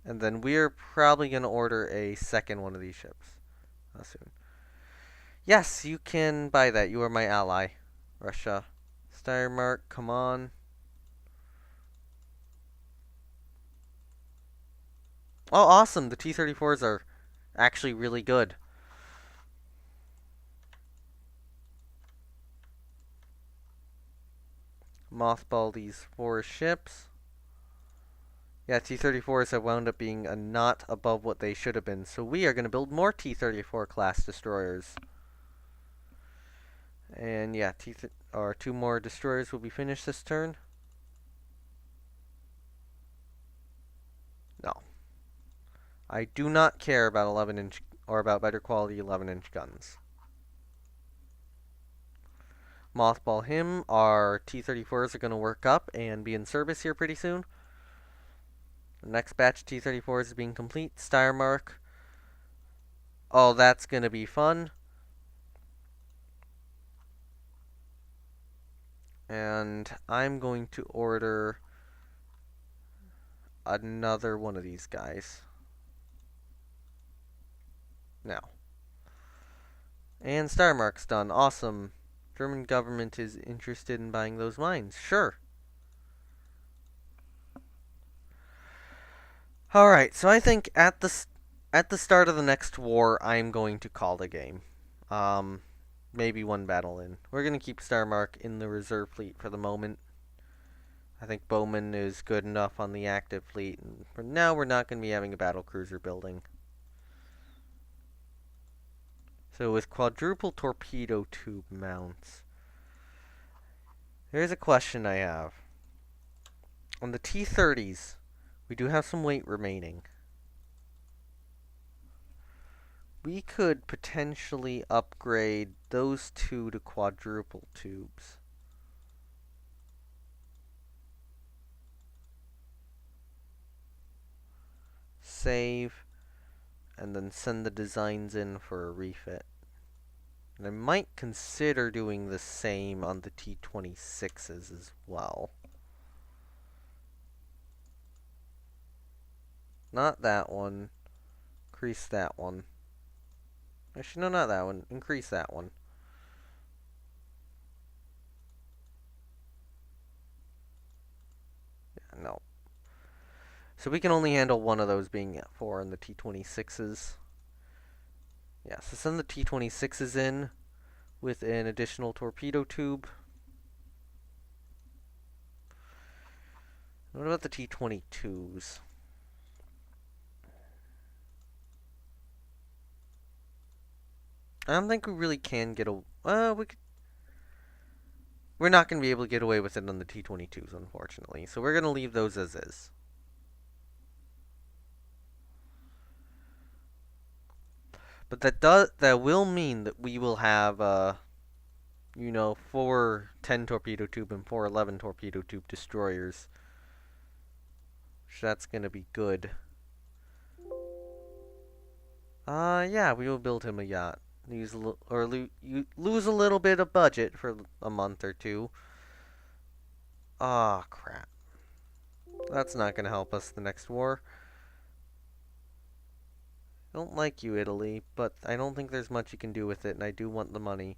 And then we're probably going to order a second one of these ships soon. Yes, you can buy that. You are my ally, Russia. Steiermark, come on. Oh, awesome. The T-34s are actually really good. Mothball these 4 ships. Yeah, T-34s have wound up being a knot above what they should have been. So we are going to build more T-34 class destroyers. And yeah, 2 more destroyers will be finished this turn. No. I do not care about 11-inch or about better quality 11-inch guns. Mothball him. Our T-34s are going to work up and be in service here pretty soon. The next batch of T-34s is being complete. Steiermark. Oh, that's going to be fun. And I'm going to order another one of these guys. Now. And Steiermark's done. Awesome. German government is interested in buying those mines. Sure. Alright, so I think at the start of the next war, I'm going to call the game. Maybe one battle in. We're going to keep Steiermark in the reserve fleet for the moment. I think Bowman is good enough on the active fleet. And for now, we're not going to be having a battle cruiser building. So with quadruple torpedo tube mounts, here's a question I have. On the T-30s, we do have some weight remaining. We could potentially upgrade those 2 to quadruple tubes. Save, and then send the designs in for a refit. And I might consider doing the same on the T-26s as well. Not that one. Increase that one. Actually, no, not that one. Increase that one. Yeah, no. So we can only handle one of those being at 4 in the T-26s. Yeah, so send the T-26s in with an additional torpedo tube. What about the T-22s? I don't think we really can get a... We're not going to be able to get away with it on the T-22s, unfortunately. So we're going to leave those as is. But that will mean that we will have, 4 10 torpedo tube and 4 11 torpedo tube destroyers. So that's going to be good. Yeah, we will build him a yacht. Lose a little bit of budget for a month or 2. Ah, crap. That's not going to help us the next war. I don't like you, Italy, but I don't think there's much you can do with it, and I do want the money.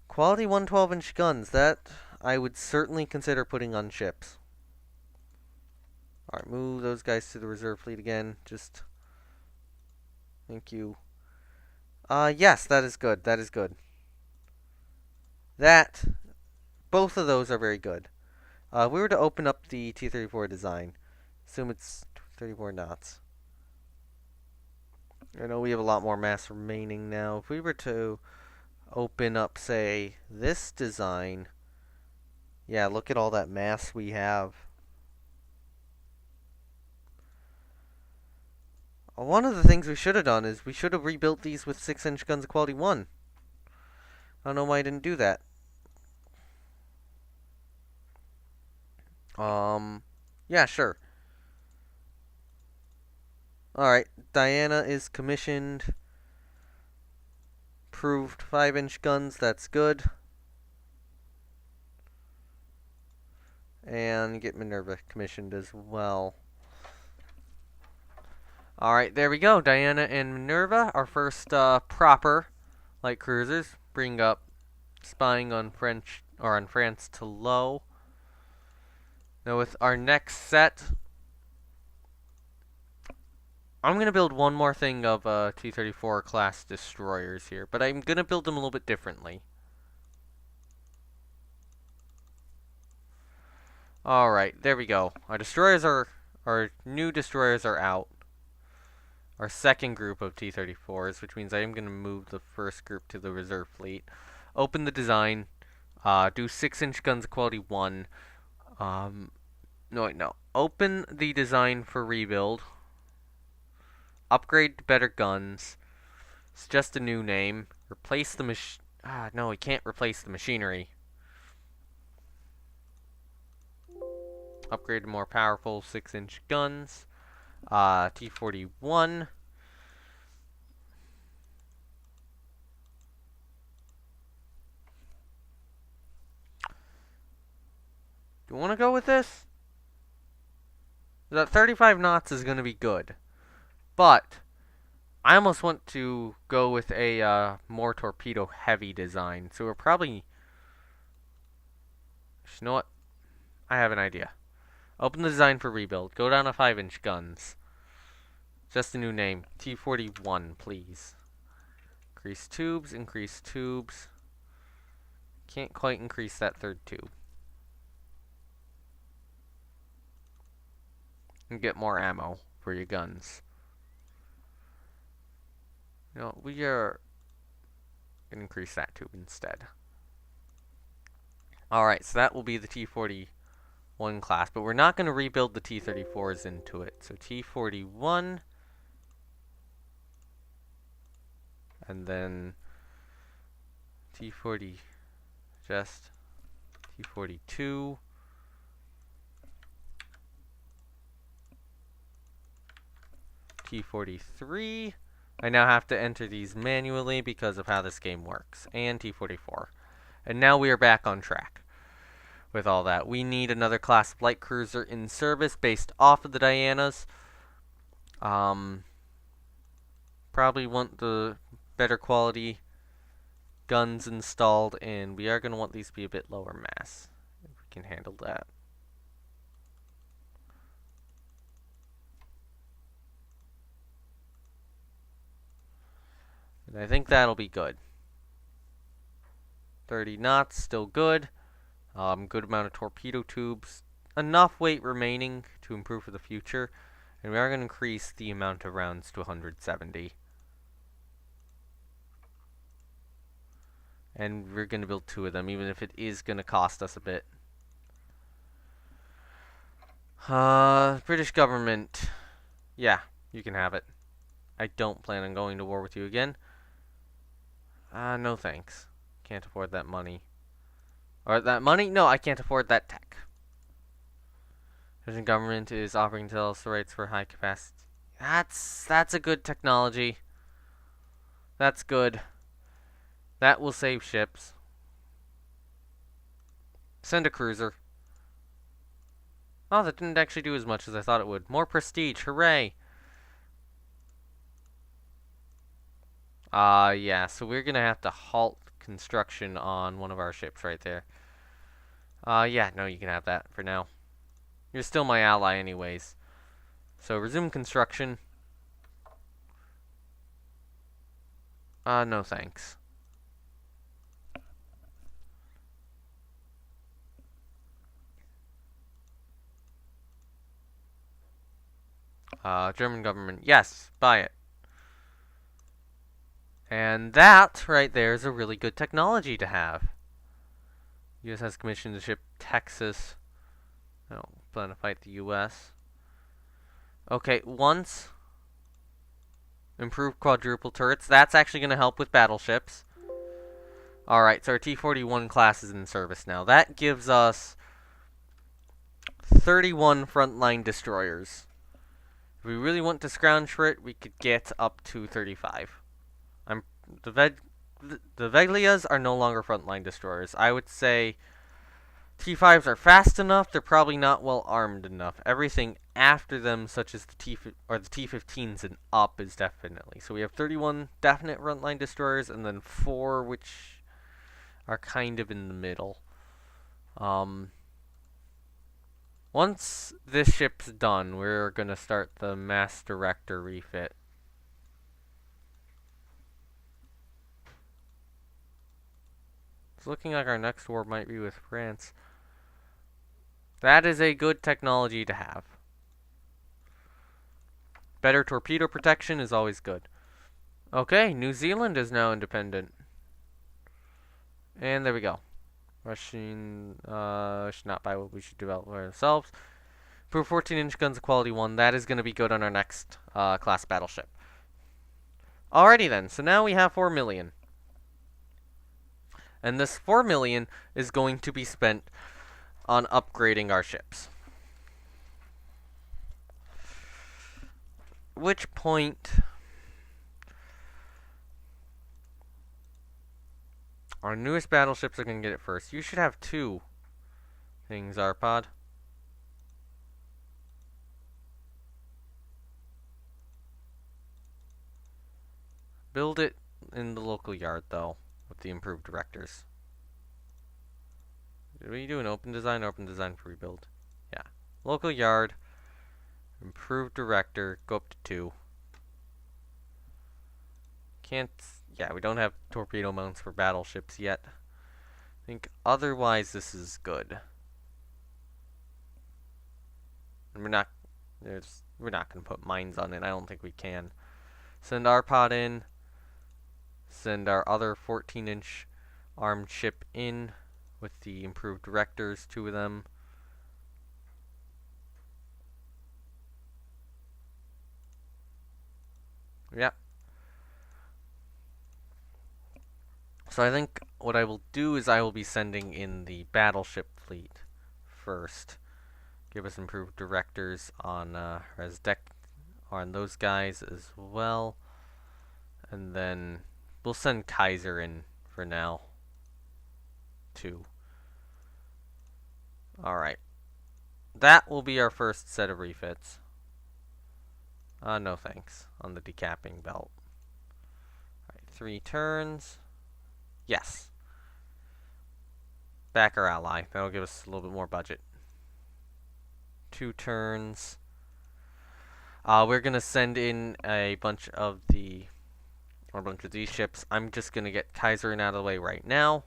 Quality 112-inch guns, that I would certainly consider putting on ships. Alright, move those guys to the reserve fleet again. Just... Thank you. Yes, that is good. That is good. Both of those are very good. If we were to open up the T-34 design, assume it's 34 knots. I know we have a lot more mass remaining now. If we were to open up, say, this design, yeah, look at all that mass we have. One of the things we should have done is we should have rebuilt these with 6-inch guns of quality 1. I don't know why I didn't do that. Yeah, sure. Alright, Diana is commissioned. Proved 5-inch guns, that's good. And get Minerva commissioned as well. Alright, there we go. Diana and Minerva, our first proper light cruisers. Bring up spying on France to low. Now with our next set, I'm going to build one more thing of T-34 class destroyers here, but I'm going to build them a little bit differently. Alright, there we go. Our new destroyers are out. Our second group of T-34s, which means I am going to move the first group to the reserve fleet. Open the design. Do 6-inch guns quality 1. No. Open the design for rebuild. Upgrade to better guns. It's just a new name. Replace the no, we can't replace the machinery. Upgrade to more powerful 6-inch guns. T-41. Do you want to go with this? That 35 knots is going to be good. But I almost want to go with a more torpedo-heavy design. So we're probably... You know what? I have an idea. Open the design for rebuild. Go down to 5-inch guns. Just a new name. T-41, please. Increase tubes, increase tubes. Can't quite increase that third tube. And get more ammo for your guns. No, we are going to increase that tube instead. Alright, so that will be the T-41 class, but we're not going to rebuild the T-34s into it. So T-41, and then T-40, just T-42, T-43. I now have to enter these manually because of how this game works. And T-44. And now we are back on track with all that. We need another class of light cruiser in service based off of the Dianas. Probably want the better quality guns installed, and we are going to want these to be a bit lower mass, if we can handle that. And I think that'll be good. 30 knots, still good. Good amount of torpedo tubes. Enough weight remaining to improve for the future. And we are going to increase the amount of rounds to 170. And we're going to build 2 of them, even if it is going to cost us a bit. British government. Yeah, you can have it. I don't plan on going to war with you again. No thanks. Can't afford that money. Or that money? No, I can't afford that tech. The government is offering to us the rights for high capacity. That's a good technology. That's good. That will save ships. Send a cruiser. Oh, that didn't actually do as much as I thought it would. More prestige, hooray! Yeah, so we're gonna have to halt construction on one of our ships right there. Yeah, no, you can have that for now. You're still my ally anyways. So resume construction. No thanks. German government, yes, buy it. And that right there is a really good technology to have. U.S. has commissioned the ship Texas. I don't plan to fight the U.S. Okay, once improved quadruple turrets. That's actually going to help with battleships. Alright, so our T-41 class is in service now. That gives us 31 frontline destroyers. If we really want to scrounge for it, we could get up to 35. The Veglias are no longer frontline destroyers. I would say T5s are fast enough. They're probably not well armed enough. Everything after them, such as the T15s and up, is definitely. So we have 31 definite frontline destroyers, and then 4 which are kind of in the middle. Once this ship's done, we're gonna start the Mass Director refit. It's looking like our next war might be with France. That is a good technology to have. Better torpedo protection is always good. Okay, New Zealand is now independent. And there we go. Russian should not buy what we should develop ourselves. For 14-inch guns of quality 1, that is going to be good on our next class battleship. Alrighty then, so now we have 4 million. And this 4 million is going to be spent on upgrading our ships. Which point our newest battleships are going to get it first. You should have 2 things, Arpod. Build it in the local yard, though, with the improved directors. Did we do an open design or open design for rebuild? Yeah. Local yard, improved director, go up to 2. Can't, yeah, we don't have torpedo mounts for battleships yet. I think otherwise this is good. And we're not going to put mines on it. I don't think we can. Send our pod in. Send our other 14-inch armed ship in with the improved directors, 2 of them. Yeah. So I think what I will do is I will be sending in the battleship fleet first. Give us improved directors on Resdek, on those guys as well. And then we'll send Kaiser in for now, too. Alright. That will be our first set of refits. No thanks, on the decapping belt. Alright, 3 turns. Yes. Back our ally. That'll give us a little bit more budget. 2 turns. We're gonna send in a bunch of these ships. I'm just gonna get Kaiser in out of the way right now.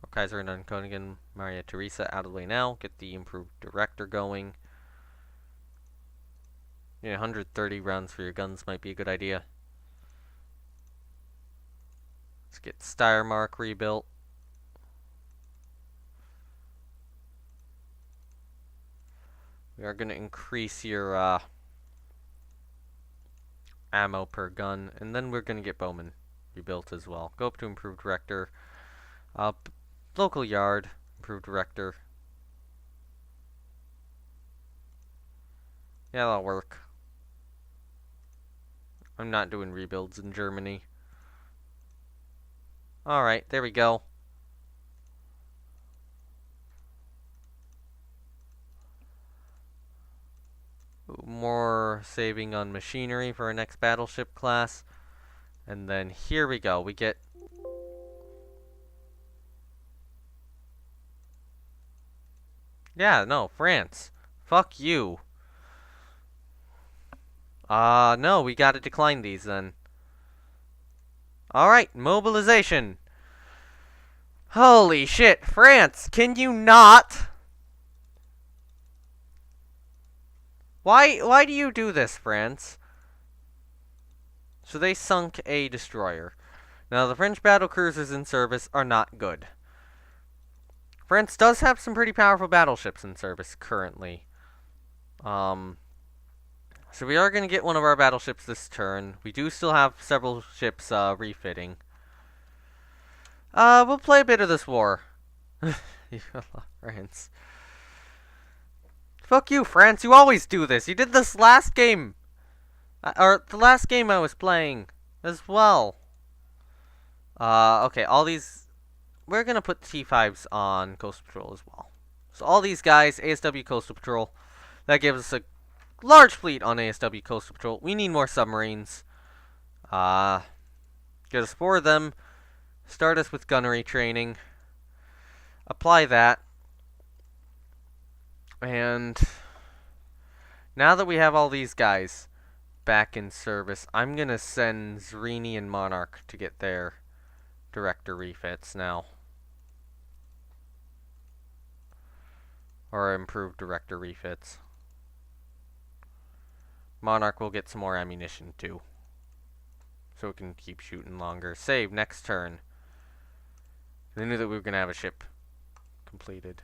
Or Kaiser and Koningen, Maria Theresa out of the way now. Get the improved director going. Yeah, 130 rounds for your guns might be a good idea. Let's get Steiermark rebuilt. We are going to increase your ammo per gun, and then we're going to get Bowman rebuilt as well. Go up to improved director. Local yard, improved director. Yeah, that'll work. I'm not doing rebuilds in Germany. Alright, there we go. More saving on machinery for our next battleship class. And then here we go. We get... Yeah, no, France. Fuck you. No, we gotta decline these then. Alright, mobilization. Holy shit, France, can you not? Why do you do this, France? So they sunk a destroyer. Now, the French battlecruisers in service are not good. France does have some pretty powerful battleships in service currently. So we are going to get one of our battleships this turn. We do still have several ships refitting. We'll play a bit of this war. France. Fuck you, France. You always do this. You did this last game. Or the last game I was playing as well. Okay, all these... We're going to put T5s on Coastal Patrol as well. So all these guys, ASW Coastal Patrol. That gives us a large fleet on ASW Coastal Patrol. We need more submarines. Get us 4 of them. Start us with gunnery training. Apply that. And now that we have all these guys back in service, I'm going to send Zrini and Monarch to get their director refits now. Or improved director refits. Monarch will get some more ammunition too. So it can keep shooting longer. Save next turn. They knew that we were going to have a ship completed.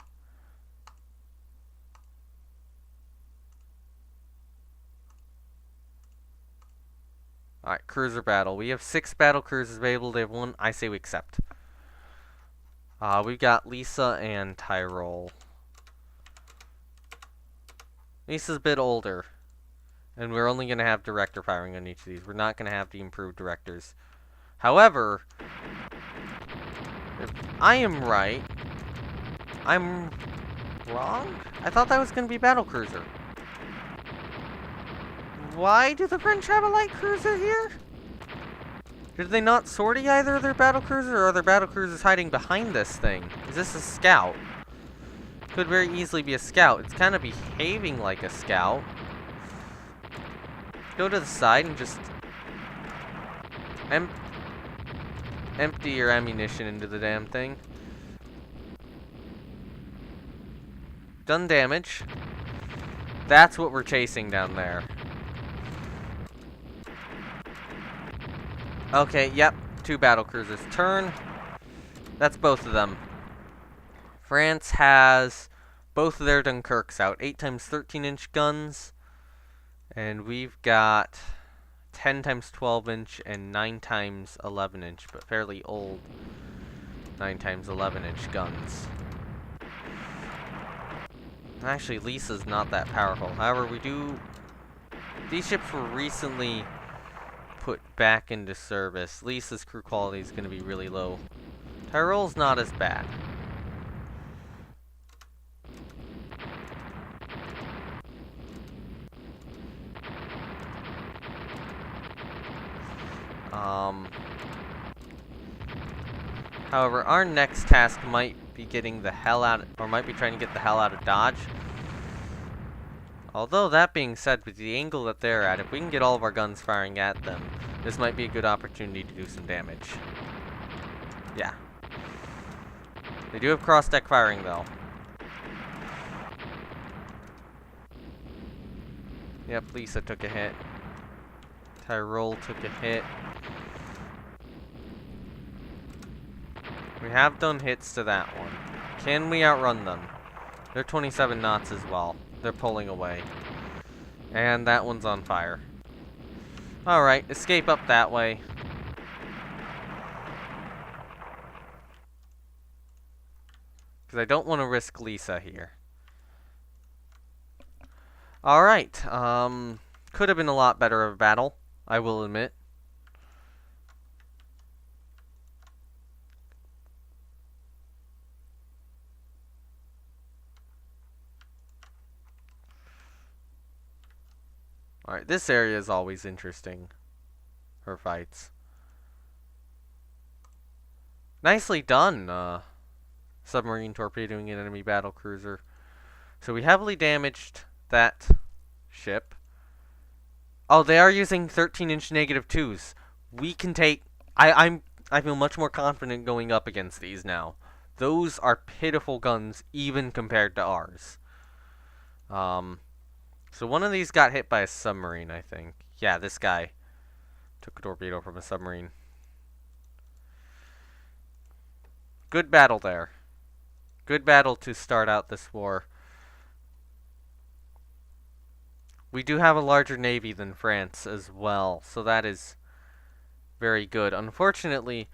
Alright, cruiser battle. We have 6 battle cruisers available. They have 1. I say we accept. We've got Lisa and Tyrol. Lisa's a bit older. And we're only going to have director firing on each of these. We're not going to have the improved directors. However, if I am right, I'm wrong? I thought that was going to be battlecruiser. Why do the French have a light cruiser here? Did they not sortie either of their battlecruisers, or are their battlecruisers hiding behind this thing? Is this a scout? Could very easily be a scout. It's kind of behaving like a scout. Go to the side and just empty your ammunition into the damn thing. Done damage. That's what we're chasing down there. Okay, yep. 2 battlecruisers. Turn. That's both of them. France has both of their Dunkirks out. 8 times 13-inch guns. And we've got 10 times 12-inch and 9 times 11-inch, but fairly old 9 times 11-inch guns. Actually, Lisa's not that powerful. However, we do... These ships were recently put back into service. Lisa's crew quality is going to be really low. Tyrol's not as bad. However, our next task might be getting the hell out, or might be trying to get the hell out of Dodge. Although, that being said, with the angle that they're at, if we can get all of our guns firing at them, this might be a good opportunity to do some damage. Yeah. They do have cross-deck firing, though. Yep, Lisa took a hit. Tyrol took a hit. We have done hits to that one. Can we outrun them? They're 27 knots as well. They're pulling away. And that one's on fire. Alright, escape up that way. Because I don't want to risk Lisa here. Alright, could have been a lot better of a battle, I will admit. Alright, this area is always interesting for fights. Nicely done, submarine torpedoing an enemy battle cruiser. So we heavily damaged that ship. Oh, they are using 13-inch -2s. We can take... I feel much more confident going up against these now. Those are pitiful guns, even compared to ours. So one of these got hit by a submarine, I think. Yeah, this guy took a torpedo from a submarine. Good battle there. Good battle to start out this war. We do have a larger navy than France as well, so that is very good. Unfortunately,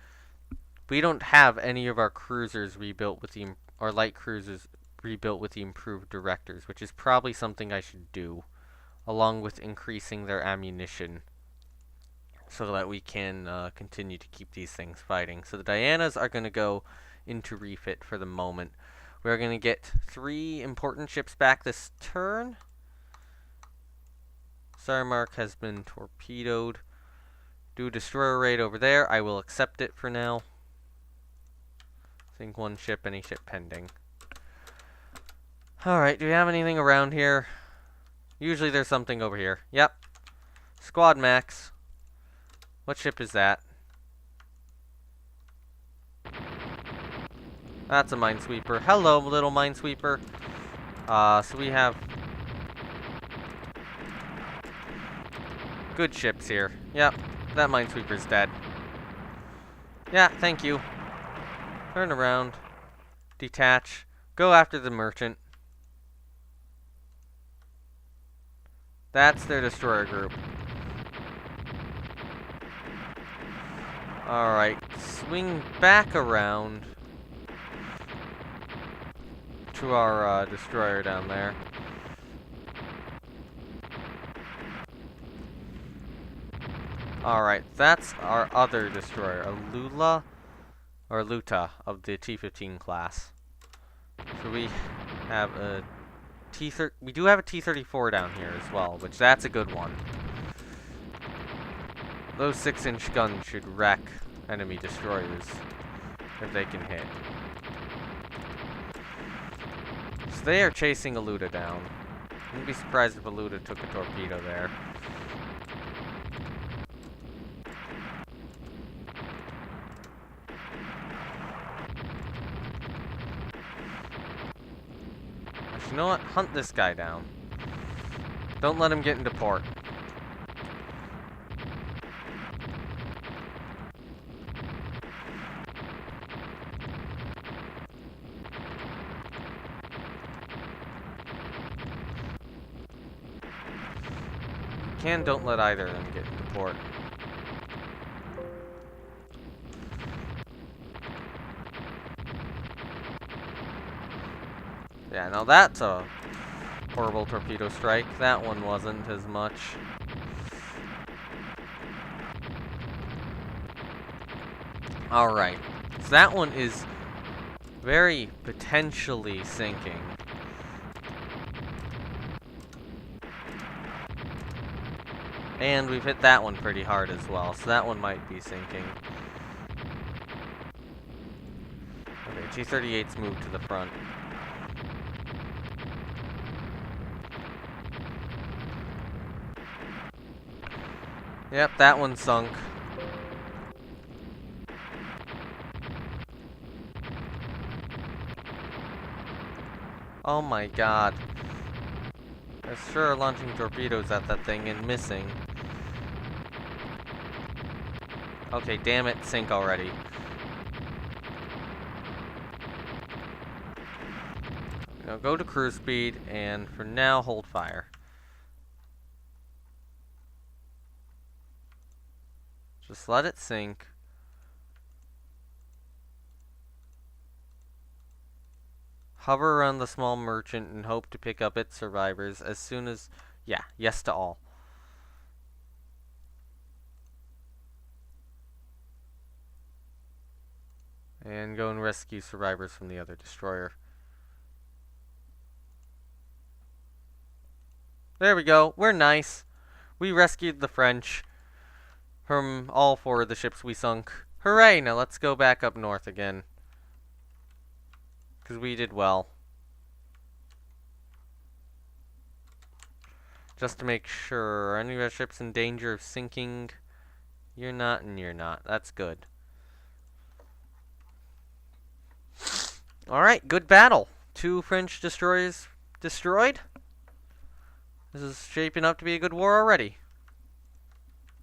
we don't have any of our cruisers rebuilt with the, or light cruisers rebuilt with the improved directors, which is probably something I should do, along with increasing their ammunition, so that we can continue to keep these things fighting. So the Dianas are going to go into refit for the moment. We're going to get 3 important ships back this turn. Sarmark has been torpedoed. Do a destroyer raid over there. I will accept it for now. Sink 1 ship, any ship pending. Alright, do we have anything around here? Usually there's something over here. Yep. Squad Max. What ship is that? That's a minesweeper. Hello, little minesweeper. So we have good ships here. Yep, that minesweeper's dead. Yeah, thank you. Turn around. Detach. Go after the merchant. That's their destroyer group. Alright, swing back around to our destroyer down there. Alright, that's our other destroyer, a Lula, or Luta, of the T-15 class. So we have a we do have a T-34 down here as well, which that's a good one. Those 6-inch guns should wreck enemy destroyers if they can hit. So they are chasing a Luta down. Wouldn't be surprised if a Luta took a torpedo there. You know what? Hunt this guy down. Don't let him get into port. Don't let either of them get into port. Yeah, now that's a horrible torpedo strike. That one wasn't as much. Alright, so that one is very potentially sinking. And we've hit that one pretty hard as well, so that one might be sinking. Okay, T-38's moved to the front. Yep, that one sunk. Oh my god. I sure are launching torpedoes at that thing and missing. Okay, damn it, sink already. Now go to cruise speed, and for now, hold fire. Just let it sink. Hover around the small merchant and hope to pick up its survivors as soon as... Yeah, yes to all. And go and rescue survivors from the other destroyer. There we go. We're nice. We rescued the French from all 4 of the ships we sunk. Hooray! Now let's go back up north again. Because we did well. Just to make sure. Are any of our ships in danger of sinking? You're not and you're not. That's good. Alright, good battle. 2 French destroyers destroyed. This is shaping up to be a good war already.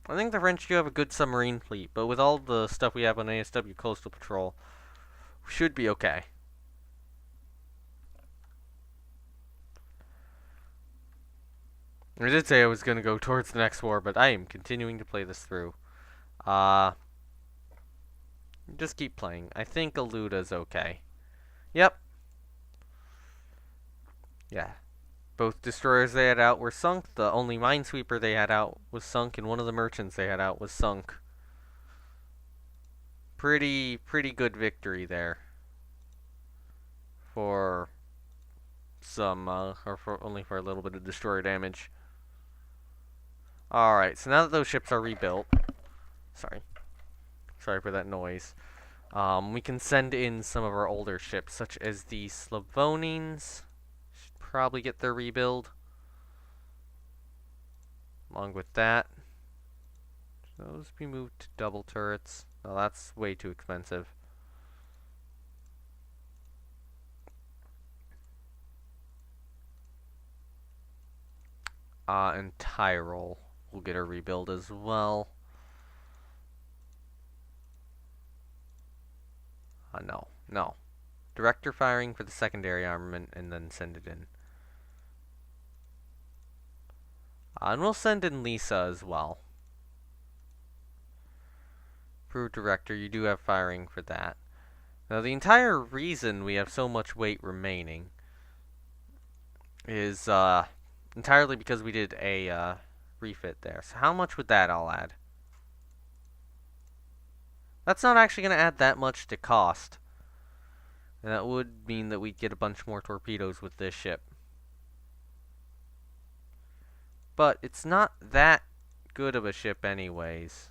I think the French do have a good submarine fleet, but with all the stuff we have on ASW Coastal Patrol, we should be okay. I did say I was going to go towards the next war, but I am continuing to play this through. Just keep playing. I think Aluda's okay. Yep. Yeah. Both destroyers they had out were sunk. The only minesweeper they had out was sunk, and one of the merchants they had out was sunk. Pretty good victory there. For some, only for a little bit of destroyer damage. Alright, so now that those ships are rebuilt, sorry for that noise, we can send in some of our older ships, such as the Slavonines. Should probably get their rebuild. Along with that, should those be moved to double turrets? No, that's way too expensive. And Tyrol will get a rebuild as well. No. Director firing for the secondary armament and then send it in. And we'll send in Lisa as well. Crew director, you do have firing for that. Now the entire reason we have so much weight remaining is entirely because we did a refit there. So how much would that all add? That's not actually going to add that much to cost. And that would mean that we'd get a bunch more torpedoes with this ship. But it's not that good of a ship anyways.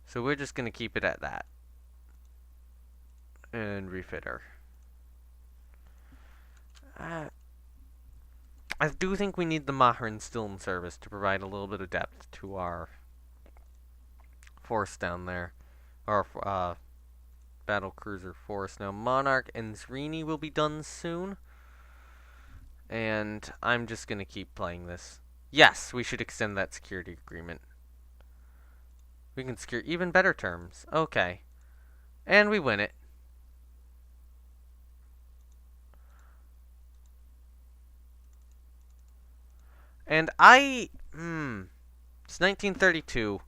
So we're just going to keep it at that. And refit her. I do think we need the Mahran still in service to provide a little bit of depth to our force down there. Our battle cruiser force. Now, Monarch and Zrini will be done soon. And I'm just going to keep playing this. Yes, we should extend that security agreement. We can secure even better terms. Okay. And we win it. And it's 1932.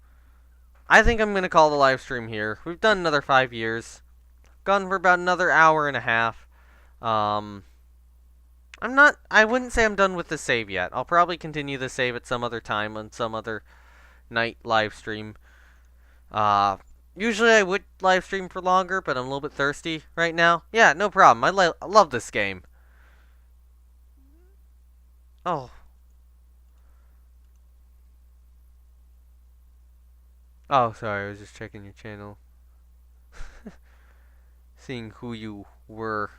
I think I'm going to call the live stream here. We've done another 5 years. Gone for about another hour and a half. I wouldn't say I'm done with the save yet. I'll probably continue the save at some other time on some other night live stream. Usually I would live stream for longer, but I'm a little bit thirsty right now. Yeah, no problem. I love this game. Oh. Oh, sorry, I was just checking your channel. Seeing who you were.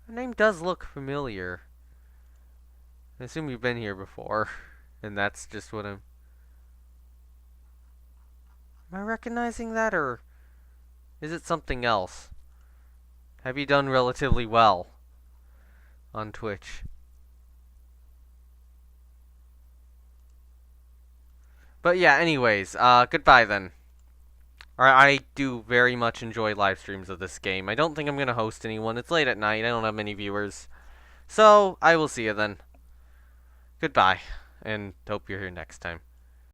The name does look familiar. I assume you've been here before. And that's just what I'm... Am I recognizing that, or is it something else? Have you done relatively well on Twitch? But yeah, anyways, goodbye then. I do very much enjoy live streams of this game. I don't think I'm going to host anyone. It's late at night. I don't have many viewers. So, I will see you then. Goodbye, and hope you're here next time.